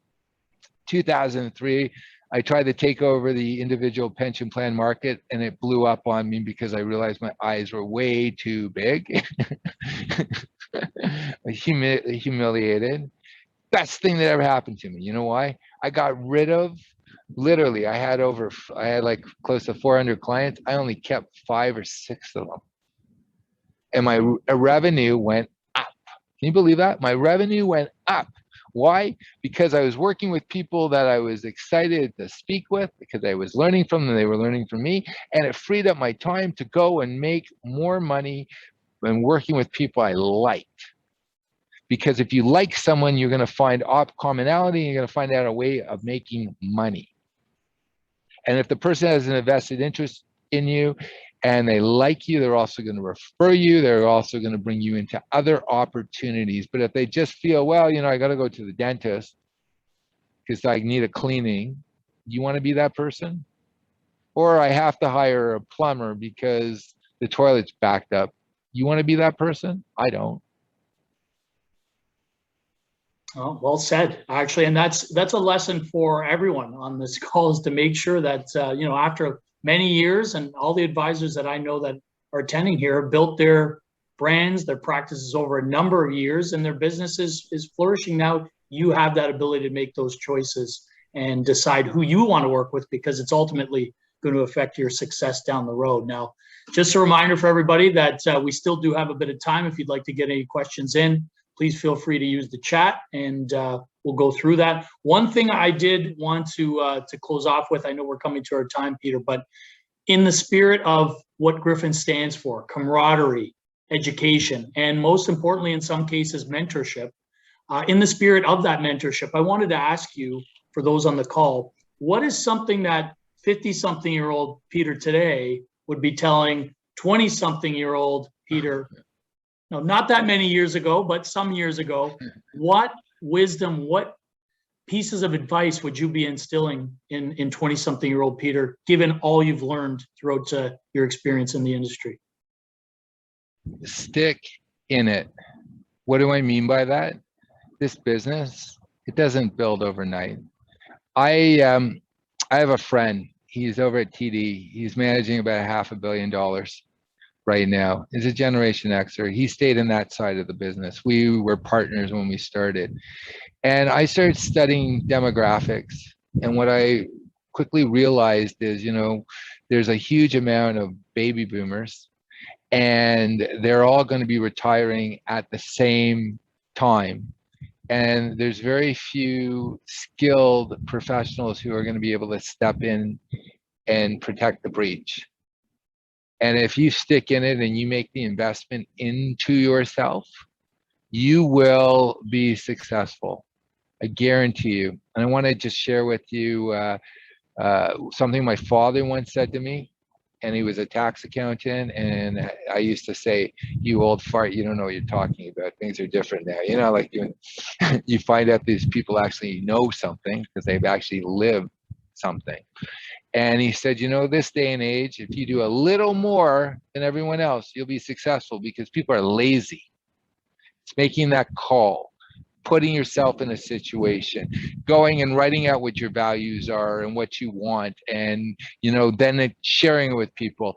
2003, I tried to take over the individual pension plan market, and it blew up on me because I realized my eyes were way too big. Humiliated. Best thing that ever happened to me. You know why? I got rid of, literally, I had like close to 400 clients. I only kept 5 or 6 of them. And my revenue went up. Can you believe that? My revenue went up. Why? Because I was working with people that I was excited to speak with, because I was learning from them, they were learning from me, and it freed up my time to go and make more money when working with people I liked. Because if you like someone, you're going to find commonality, and you're going to find out a way of making money. And if the person has an invested interest in you and they like you, they're also going to refer you. They're also going to bring you into other opportunities. But if they just feel, well, I got to go to the dentist because I need a cleaning, you want to be that person? Or I have to hire a plumber because the toilet's backed up. You want to be that person? I don't. Oh, well said, actually, and that's a lesson for everyone on this call, is to make sure that after many years, and all the advisors that I know that are attending here have built their brands, their practices over a number of years, and their business is flourishing now. You have that ability to make those choices and decide who you want to work with, because it's ultimately going to affect your success down the road. Now, just a reminder for everybody that we still do have a bit of time. If you'd like to get any questions in, please feel free to use the chat, and we'll go through that. One thing I did want to close off with, I know we're coming to our time, Peter, but in the spirit of what Griffin stands for, camaraderie, education, and most importantly, in some cases, mentorship, in the spirit of that mentorship, I wanted to ask you, for those on the call, what is something that 50-something-year-old Peter today would be telling 20-something-year-old Peter, no, not that many years ago, but some years ago? What wisdom, what pieces of advice would you be instilling in 20-something-year-old Peter, given all you've learned throughout your experience in the industry? Stick in it. What do I mean by that? This business, it doesn't build overnight. I have a friend. He's over at TD. He's managing about $500 million right now. He's a Generation Xer. He stayed in that side of the business. We were partners when we started. And I started studying demographics. And what I quickly realized is, there's a huge amount of baby boomers, and they're all going to be retiring at the same time. And there's very few skilled professionals who are going to be able to step in and protect the breach. And if you stick in it and you make the investment into yourself, you will be successful. I guarantee you. And I want to just share with you something my father once said to me. And he was a tax accountant. And I used to say, "You old fart, you don't know what you're talking about. Things are different now." Like you find out these people actually know something because they've actually lived something. And he said, you know, this day and age, if you do a little more than everyone else, you'll be successful because people are lazy. It's making that call, putting yourself in a situation, going and writing out what your values are and what you want, and, you know, then sharing it with people.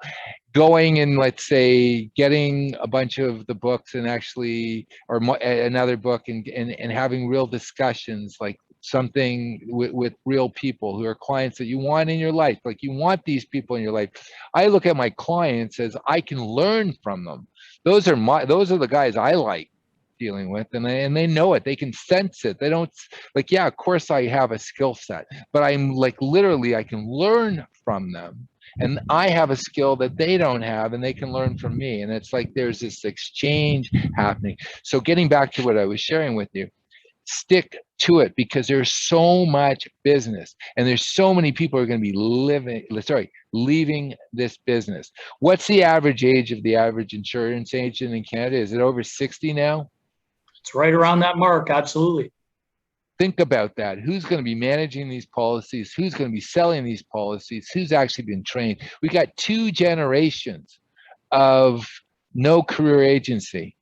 Going and, let's say, getting a bunch of the books and actually, or another book, and having real discussions, like something with real people who are clients that you want in your life. Like, you want these people in your life. I look at my clients as I can learn from them. Those are the guys I like dealing with, and they know it. They can sense it. They don't, like, yeah, of course I have a skill set, but I'm like, literally, I can learn from them. And I have a skill that they don't have, and they can learn from me. And it's like there's this exchange happening. So getting back to what I was sharing with you, stick to it, because there's so much business, and there's so many people who are going to be leaving this business. What's the average age of the average insurance agent in Canada? Is it over 60 now? It's right around that mark. Absolutely. Think about that. Who's going to be managing these policies? Who's going to be selling these policies? Who's actually been trained? We got 2 generations of no career agency.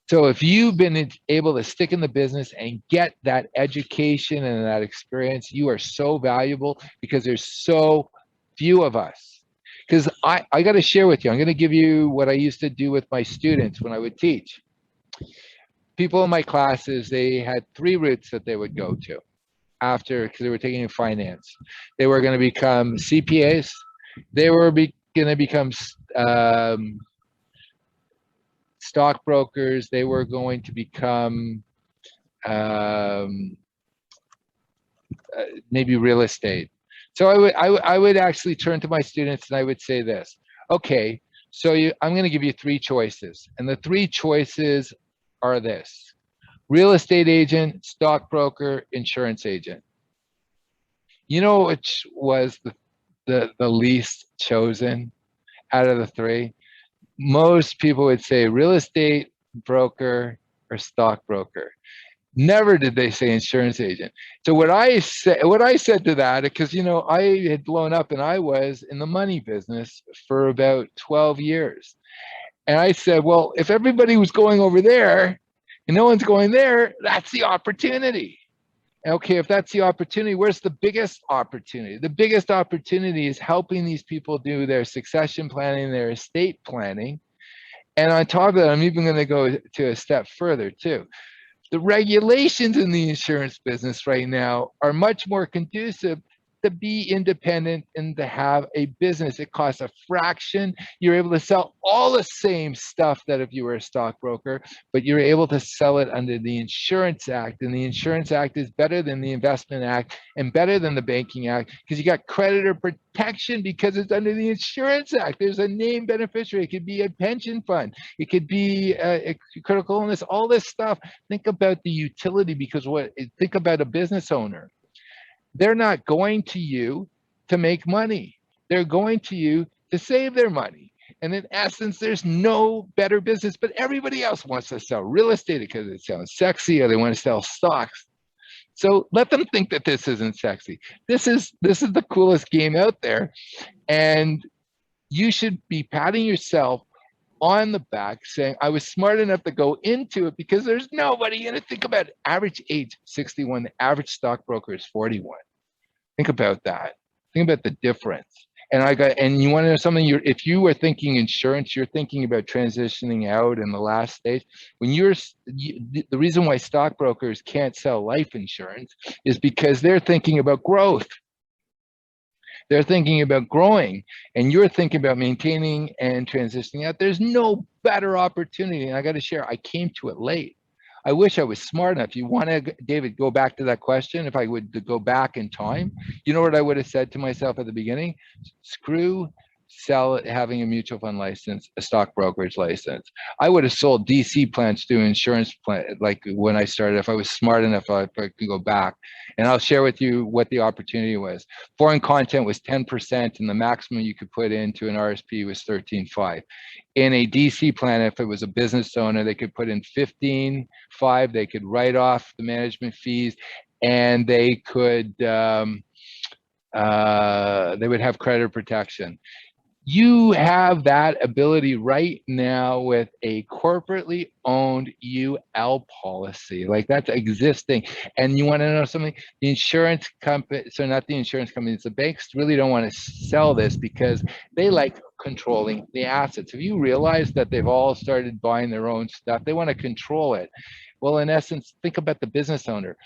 So if you've been able to stick in the business and get that education and that experience, you are so valuable, because there's so few of us. Because I got to share with you, I'm going to give you what I used to do with my students when I would teach. People in my classes, they had 3 routes that they would go to after, because they were taking finance. They were going to become CPAs. They were going to become stockbrokers. They were going to become maybe real estate. So I would actually turn to my students and I would say this: okay, so I'm going to give you 3 choices, and the 3 choices are this: real estate agent, stockbroker, insurance agent. You know which was the least chosen out of the 3? Most people would say real estate broker or stockbroker. Never did they say insurance agent. So what I said to that, because, you know, I had blown up and I was in the money business for about 12 years. And I said, well, if everybody was going over there and no one's going there, that's the opportunity. Okay, if that's the opportunity, where's the biggest opportunity? The biggest opportunity is helping these people do their succession planning, their estate planning. And on top of that, I'm even going to go to a step further too. The regulations in the insurance business right now are much more conducive to be independent and to have a business. It costs a fraction. You're able to sell all the same stuff that if you were a stockbroker, but you're able to sell it under the Insurance Act. And the Insurance Act is better than the Investment Act and better than the Banking Act, because you got creditor protection because it's under the Insurance Act. There's a named beneficiary. It could be a pension fund. It could be a critical illness, all this stuff. Think about the utility, because think about a business owner. They're not going to you to make money. They're going to you to save their money. And in essence, there's no better business, but everybody else wants to sell real estate because it sounds sexy, or they want to sell stocks. So let them think that this isn't sexy. This is the coolest game out there. And you should be patting yourself on the back saying, I was smart enough to go into it, because there's nobody in it. Think about it. Average age 61, the average stockbroker is 41. Think about that. Think about the difference. And you want to know something? If you were thinking insurance, you're thinking about transitioning out in the last stage. The reason why stockbrokers can't sell life insurance is because they're thinking about growth. They're thinking about growing, and you're thinking about maintaining and transitioning out. There's no better opportunity. And I got to share, I came to it late. I wish I was smart enough. You want to, David, go back to that question? If I would go back in time, you know what I would have said to myself at the beginning? Screw having a mutual fund license, a stock brokerage license. I would have sold DC plans to insurance plan, like when I started, if I was smart enough, if I could go back. And I'll share with you what the opportunity was. Foreign content was 10%, and the maximum you could put into an RSP was 13.5. In a DC plan, if it was a business owner, they could put in 15.5. They could write off the management fees, and they could they would have creditor protection. You have that ability right now with a corporately owned UL policy, like that's existing. And you want to know something? The insurance company, so not the insurance companies, the banks really don't want to sell this because they like controlling the assets. Have you realized that they've all started buying their own stuff? They want to control it. Well, in essence, think about the business owner.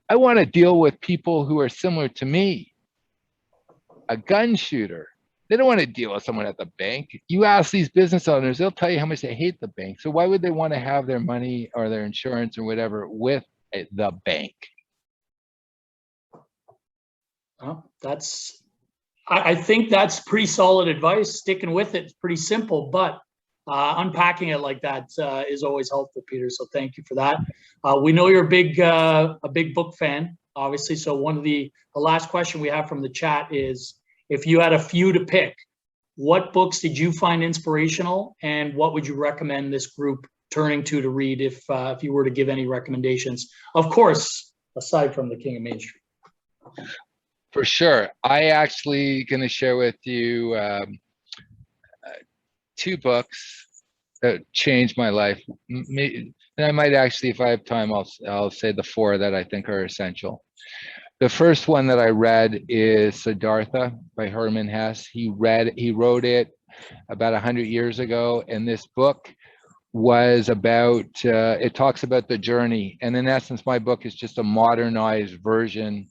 I want to deal with people who are similar to me, a gun shooter. They don't want to deal with someone at the bank. You ask these business owners, they'll tell you how much they hate the bank. So why would they want to have their money or their insurance or whatever with the bank? Well, I think that's pretty solid advice. Sticking with it, it's pretty simple, but unpacking it like that is always helpful, Peter. So thank you for that. We know you're a big book fan, obviously. So one of the last question we have from the chat is, if you had a few to pick, what books did you find inspirational, and what would you recommend this group turning to read if you were to give any recommendations? Of course, aside from The King of Main Street. For sure. I actually going to share with you two books that changed my life. And I might actually, if I have time, I'll say the four that I think are essential. The first one that I read is Siddhartha by Herman Hesse. He wrote it about 100 years ago, and this book was about, it talks about the journey. And in essence, my book is just a modernized version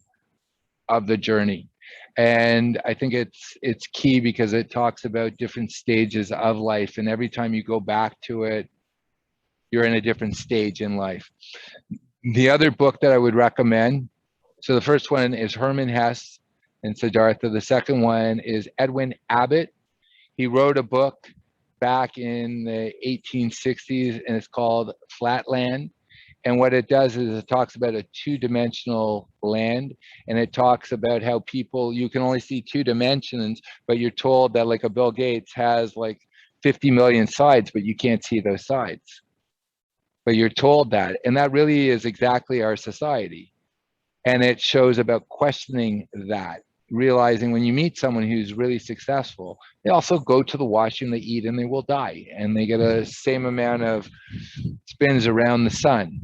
of the journey. And I think it's key because it talks about different stages of life. And every time you go back to it, you're in a different stage in life. The other book that I would recommend, so the first one is Herman Hesse and Siddhartha. The second one is Edwin Abbott. He wrote a book back in the 1860s, and it's called Flatland. And what it does is it talks about a two-dimensional land, and it talks about how people, you can only see two dimensions, but you're told that like a Bill Gates has like 50 million sides, but you can't see those sides. But you're told that, and that really is exactly our society. And it shows about questioning that, realizing when you meet someone who's really successful, they also go to the washroom, they eat, and they will die. And they get a same amount of spins around the sun.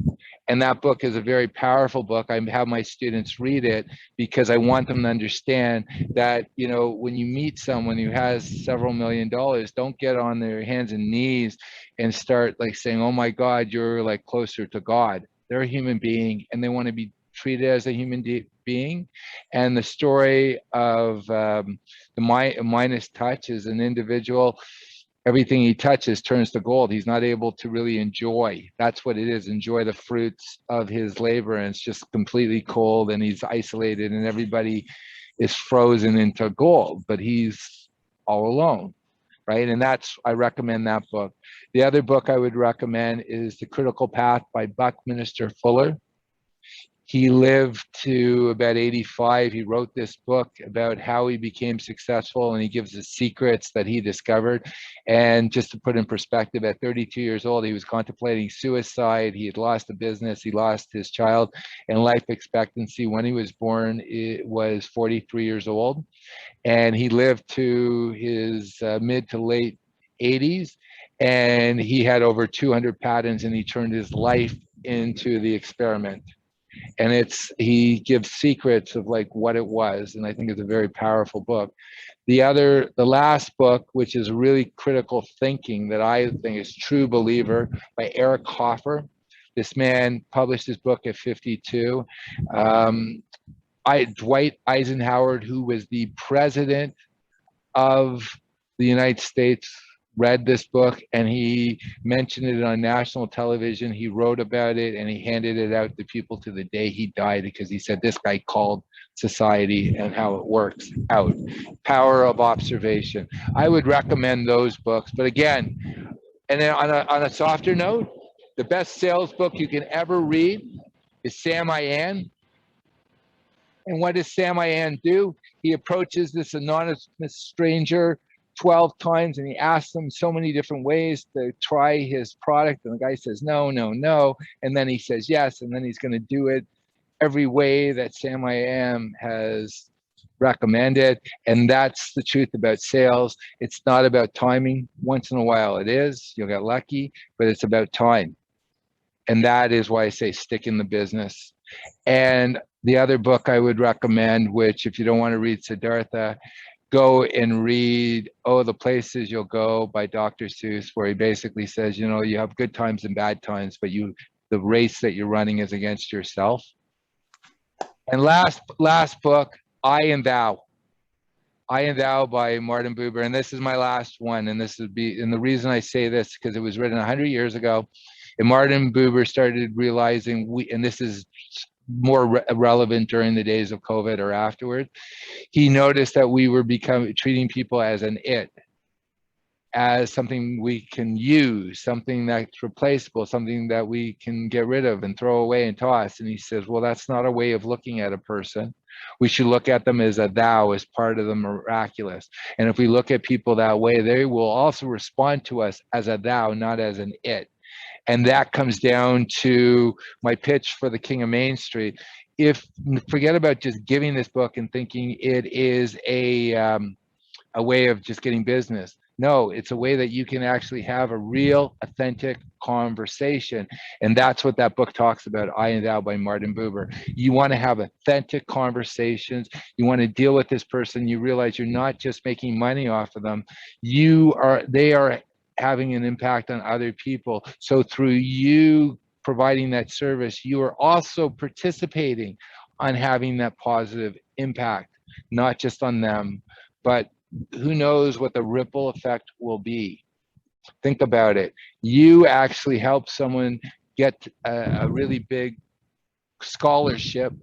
And that book is a very powerful book. I have my students read it because I want them to understand that, you know, when you meet someone who has several $1 million, don't get on their hands and knees and start like saying, oh my God, you're like closer to God. They're a human being and they want to be treated as a human being. And the story of the Midas touch is an individual, everything he touches turns to gold. He's not able to really enjoy. That's what it is, enjoy the fruits of his labor. And it's just completely cold and he's isolated and everybody is frozen into gold, but he's all alone, right? And that's, I recommend that book. The other book I would recommend is The Critical Path by Buckminster Fuller. He lived to about 85. He wrote this book about how he became successful, and he gives the secrets that he discovered. And just to put in perspective, at 32 years old, he was contemplating suicide. He had lost a business. He lost his child, and life expectancy when he was born, it was 43 years old. And he lived to his mid to late 80s, and he had over 200 patents, and he turned his life into the experiment. And he gives secrets of like what it was, and I think it's a very powerful book. The last book, which is really critical thinking that I think is True Believer by Eric Hoffer. This man published his book at 52. Dwight Eisenhower, who was the president of the United States, read this book and he mentioned it on national television. He wrote about it and he handed it out to people to the day he died, because he said this guy called society and how it works out. Power of observation. I would recommend those books. But again, and then on a softer note, the best sales book you can ever read is Sam I Am. And what does Sam I Am do? He approaches this anonymous stranger 12 times and he asks them so many different ways to try his product, and the guy says no, no, no, and then he says yes, and then he's going to do it every way that Sam I Am has recommend it. And that's the truth about sales. It's not about timing. Once in a while it is, you'll get lucky, but it's about time. And that is why I say stick in the business. And the other book I would recommend, which if you don't want to read Siddhartha, go and read Oh, the Places You'll Go by Dr. Seuss, where he basically says, you know, you have good times and bad times, but the race that you're running is against yourself. And last book, I and Thou. I and Thou by Martin Buber. And this is my last one. And the reason I say this, because it was written 100 years ago. And Martin Buber started realizing and this is more relevant during the days of COVID or afterwards. He noticed that we were treating people as an it, as something we can use, something that's replaceable, something that we can get rid of and throw away and toss. And he says, well, that's not a way of looking at a person. We should look at them as a thou, as part of the miraculous. And if we look at people that way, they will also respond to us as a thou, not as an it. And that comes down to my pitch for the King of Main Street. Forget about just giving this book and thinking it is a way of just getting business. No, it's a way that you can actually have a real, authentic conversation. And that's what that book talks about, I and Thou by Martin Buber. You want to have authentic conversations. You want to deal with this person. You realize you're not just making money off of them. They are having an impact on other people. So through you providing that service, you are also participating on having that positive impact, not just on them, but who knows what the ripple effect will be. Think about it. You actually help someone get a really big scholarship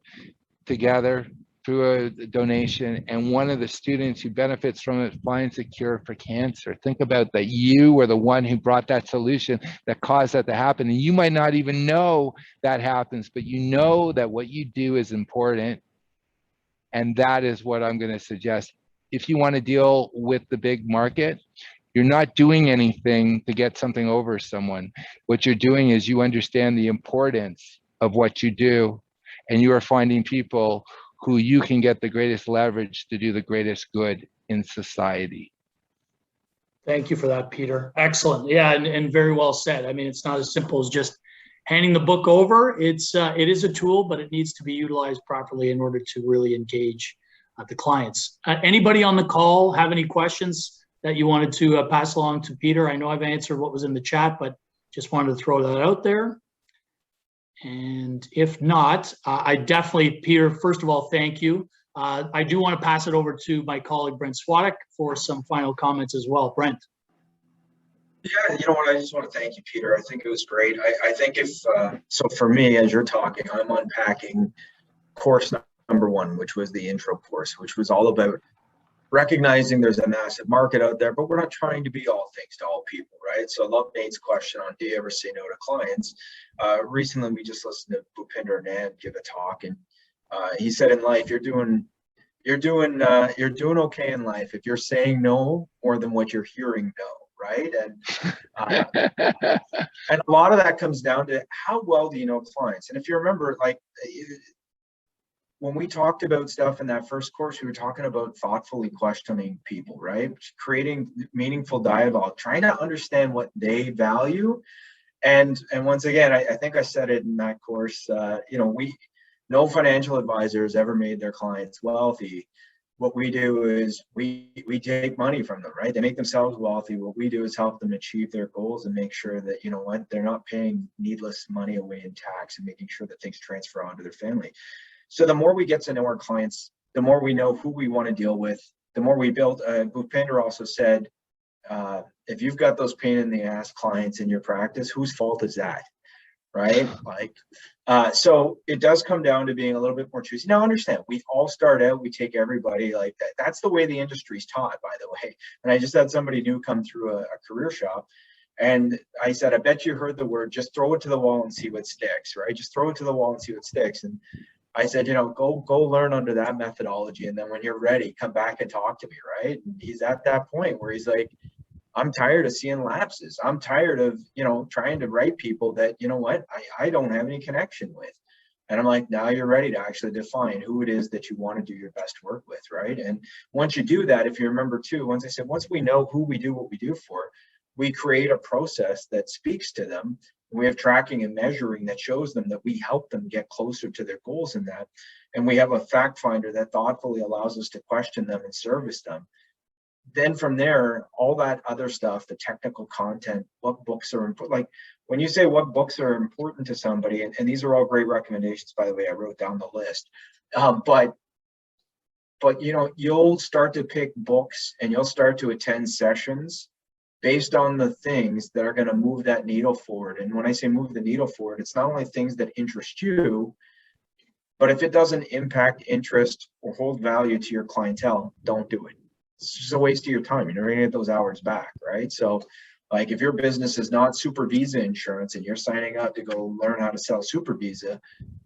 together through a donation, and one of the students who benefits from it finds a cure for cancer. Think about that. You were the one who brought that solution that caused that to happen. And you might not even know that happens, but you know that what you do is important. And that is what I'm going to suggest. If you want to deal with the big market, you're not doing anything to get something over someone. What you're doing is you understand the importance of what you do, and you are finding people who you can get the greatest leverage to do the greatest good in society. Thank you for that, Peter. Excellent. Yeah, and very well said. I mean, it's not as simple as just handing the book over. It is a tool, but it needs to be utilized properly in order to really engage the clients. Anybody on the call have any questions that you wanted to pass along to Peter? I know I've answered what was in the chat, but just wanted to throw that out there. And if not, I definitely, Peter, first of all, thank you. I do want to pass it over to my colleague, Brent Swadek, for some final comments as well. Brent. Yeah, you know what, I just want to thank you, Peter. I think it was great. I think so for me, as you're talking, I'm unpacking course number one, which was the intro course, which was all about recognizing there's a massive market out there, but we're not trying to be all things to all people, right? So I love Nate's question on, do you ever say no to clients? Recently, we just listened to Bhupinder Anand give a talk, and he said in life, you're doing okay in life if you're saying no more than what you're hearing no, right? And a lot of that comes down to how well do you know clients? And if you remember, like, when we talked about stuff in that first course, we were talking about thoughtfully questioning people, right? Creating meaningful dialogue, trying to understand what they value. And once again, I think I said it in that course, no financial advisor has ever made their clients wealthy. What we do is we take money from them, right? They make themselves wealthy. What we do is help them achieve their goals and make sure that, you know what, they're not paying needless money away in tax, and making sure that things transfer onto their family. So the more we get to know our clients, the more we know who we want to deal with, the more we build. Bhupinder also said, if you've got those pain in the ass clients in your practice, whose fault is that, right? So it does come down to being a little bit more choosy. Now, understand, we all start out, we take everybody like that. That's the way the industry's taught, by the way. And I just had somebody new come through a career shop. And I said, I bet you heard the word, just throw it to the wall and see what sticks, right? Just throw it to the wall and see what sticks. And I said, go learn under that methodology. And then when you're ready, come back and talk to me, right? And he's at that point where he's like, I'm tired of seeing lapses. I'm tired of, trying to write people that, I don't have any connection with. And I'm like, now you're ready to actually define who it is that you want to do your best work with, right? And once you do that, if you remember too, once we know who we do what we do for, we create a process that speaks to them. We have tracking and measuring that shows them that we help them get closer to their goals in that. And we have a fact finder that thoughtfully allows us to question them and service them. Then from there, all that other stuff, the technical content, what books are important, like when you say what books are important to somebody, and these are all great recommendations, by the way, I wrote down the list. But you know, you'll start to pick books and you'll start to attend sessions based on the things that are going to move that needle forward. And when I say move the needle forward, it's not only things that interest you, but if it doesn't impact interest or hold value to your clientele, don't do it. It's just a waste of your time. You're never gonna get those hours back, right? So like if your business is not Super Visa insurance and you're signing up to go learn how to sell Super Visa,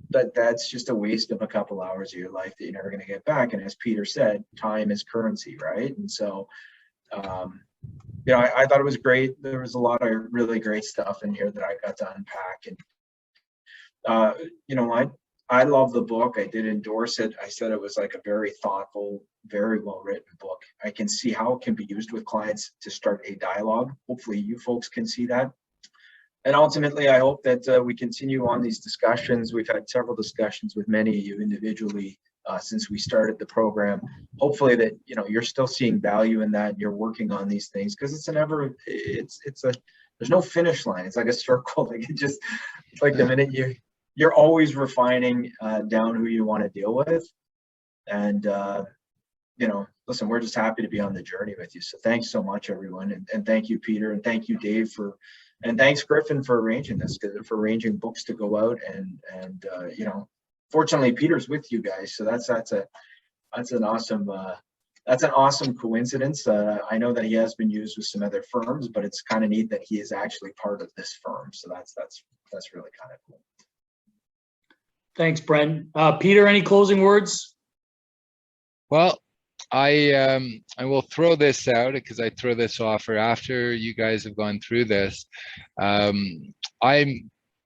that's just a waste of a couple hours of your life that you're never gonna get back. And as Peter said, time is currency, right? And so, you know, I thought it was great. There was a lot of really great stuff in here that I got to unpack. And, you know, I love the book. I did endorse it. I said it was like a very thoughtful, very well written book. I can see how it can be used with clients to start a dialogue. Hopefully you folks can see that. And ultimately, I hope that we continue on these discussions. We've had several discussions with many of you individually since we started the program. Hopefully that, you know, you're still seeing value in that and you're working on these things, because there's no finish line. It's like a circle. Like it's like the minute you're always refining down who you want to deal with. And, you know, listen, we're just happy to be on the journey with you. So thanks so much, everyone. And thank you, Peter. And thank you, Dave, and thanks, Griffin, for arranging this, for arranging books to go out. And you know, fortunately, Peter's with you guys. So that's an awesome coincidence. I know that he has been used with some other firms, but it's kind of neat that he is actually part of this firm. So that's really kind of cool. Thanks, Brent. Peter, any closing words? Well, I will throw this out because I throw this offer after you guys have gone through this. I'm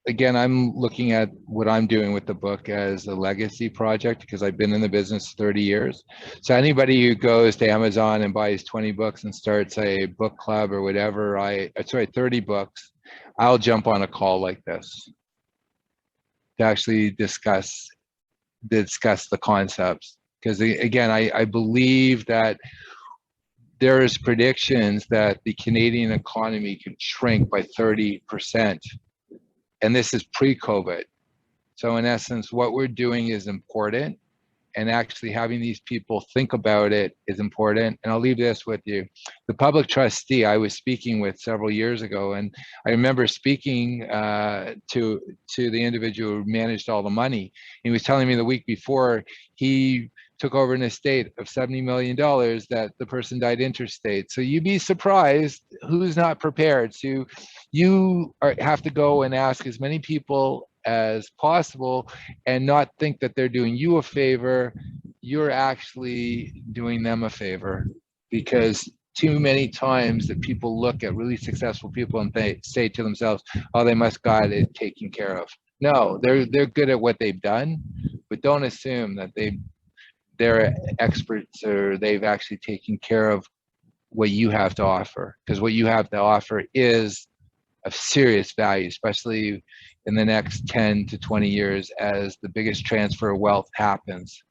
looking at what I'm doing with the book as a legacy project, because I've been in the business 30 years. So anybody who goes to Amazon and buys 20 books and starts a book club or whatever, 30 books, I'll jump on a call like this to actually discuss the concepts. Because again, I believe that there's predictions that the Canadian economy could shrink by 30%. And this is pre-COVID. So in essence, what we're doing is important, and actually having these people think about it is important. And I'll leave this with you. The public trustee I was speaking with several years ago, and I remember speaking to the individual who managed all the money. He was telling me the week before he took over an estate of $70 million that the person died interstate. So you'd be surprised who's not prepared. So you have to go and ask as many people as possible and not think that they're doing you a favor. You're actually doing them a favor, because too many times that people look at really successful people and they say to themselves, oh, they must got it taken care of. No, they're good at what they've done, but don't assume that they're experts or they've actually taken care of what you have to offer, because what you have to offer is of serious value, especially in the next 10 to 20 years as the biggest transfer of wealth happens.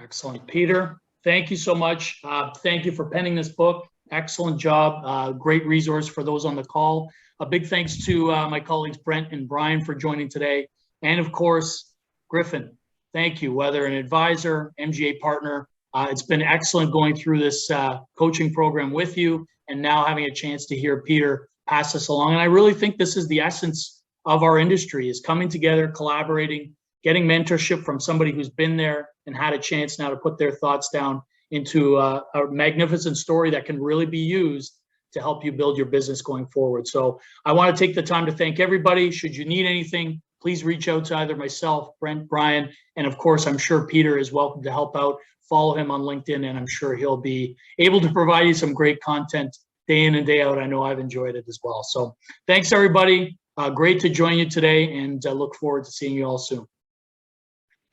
Excellent. Peter, thank you so much. Thank you for penning this book. Excellent job. Great resource for those on the call. A big thanks to my colleagues Brent and Brian for joining today. And of course, Griffin, thank you. Whether an advisor, MGA partner, it's been excellent going through this coaching program with you, and now having a chance to hear Peter pass this along. And I really think this is the essence of our industry, is coming together, collaborating, getting mentorship from somebody who's been there and had a chance now to put their thoughts down into a magnificent story that can really be used to help you build your business going forward. So I want to take the time to thank everybody. Should you need anything, please reach out to either myself, Brent, Brian, and of course, I'm sure Peter is welcome to help out. Follow him on LinkedIn, and I'm sure he'll be able to provide you some great content day in and day out. I know I've enjoyed it as well. So thanks, everybody. Great to join you today, and look forward to seeing you all soon.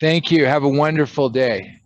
Thank you. Have a wonderful day.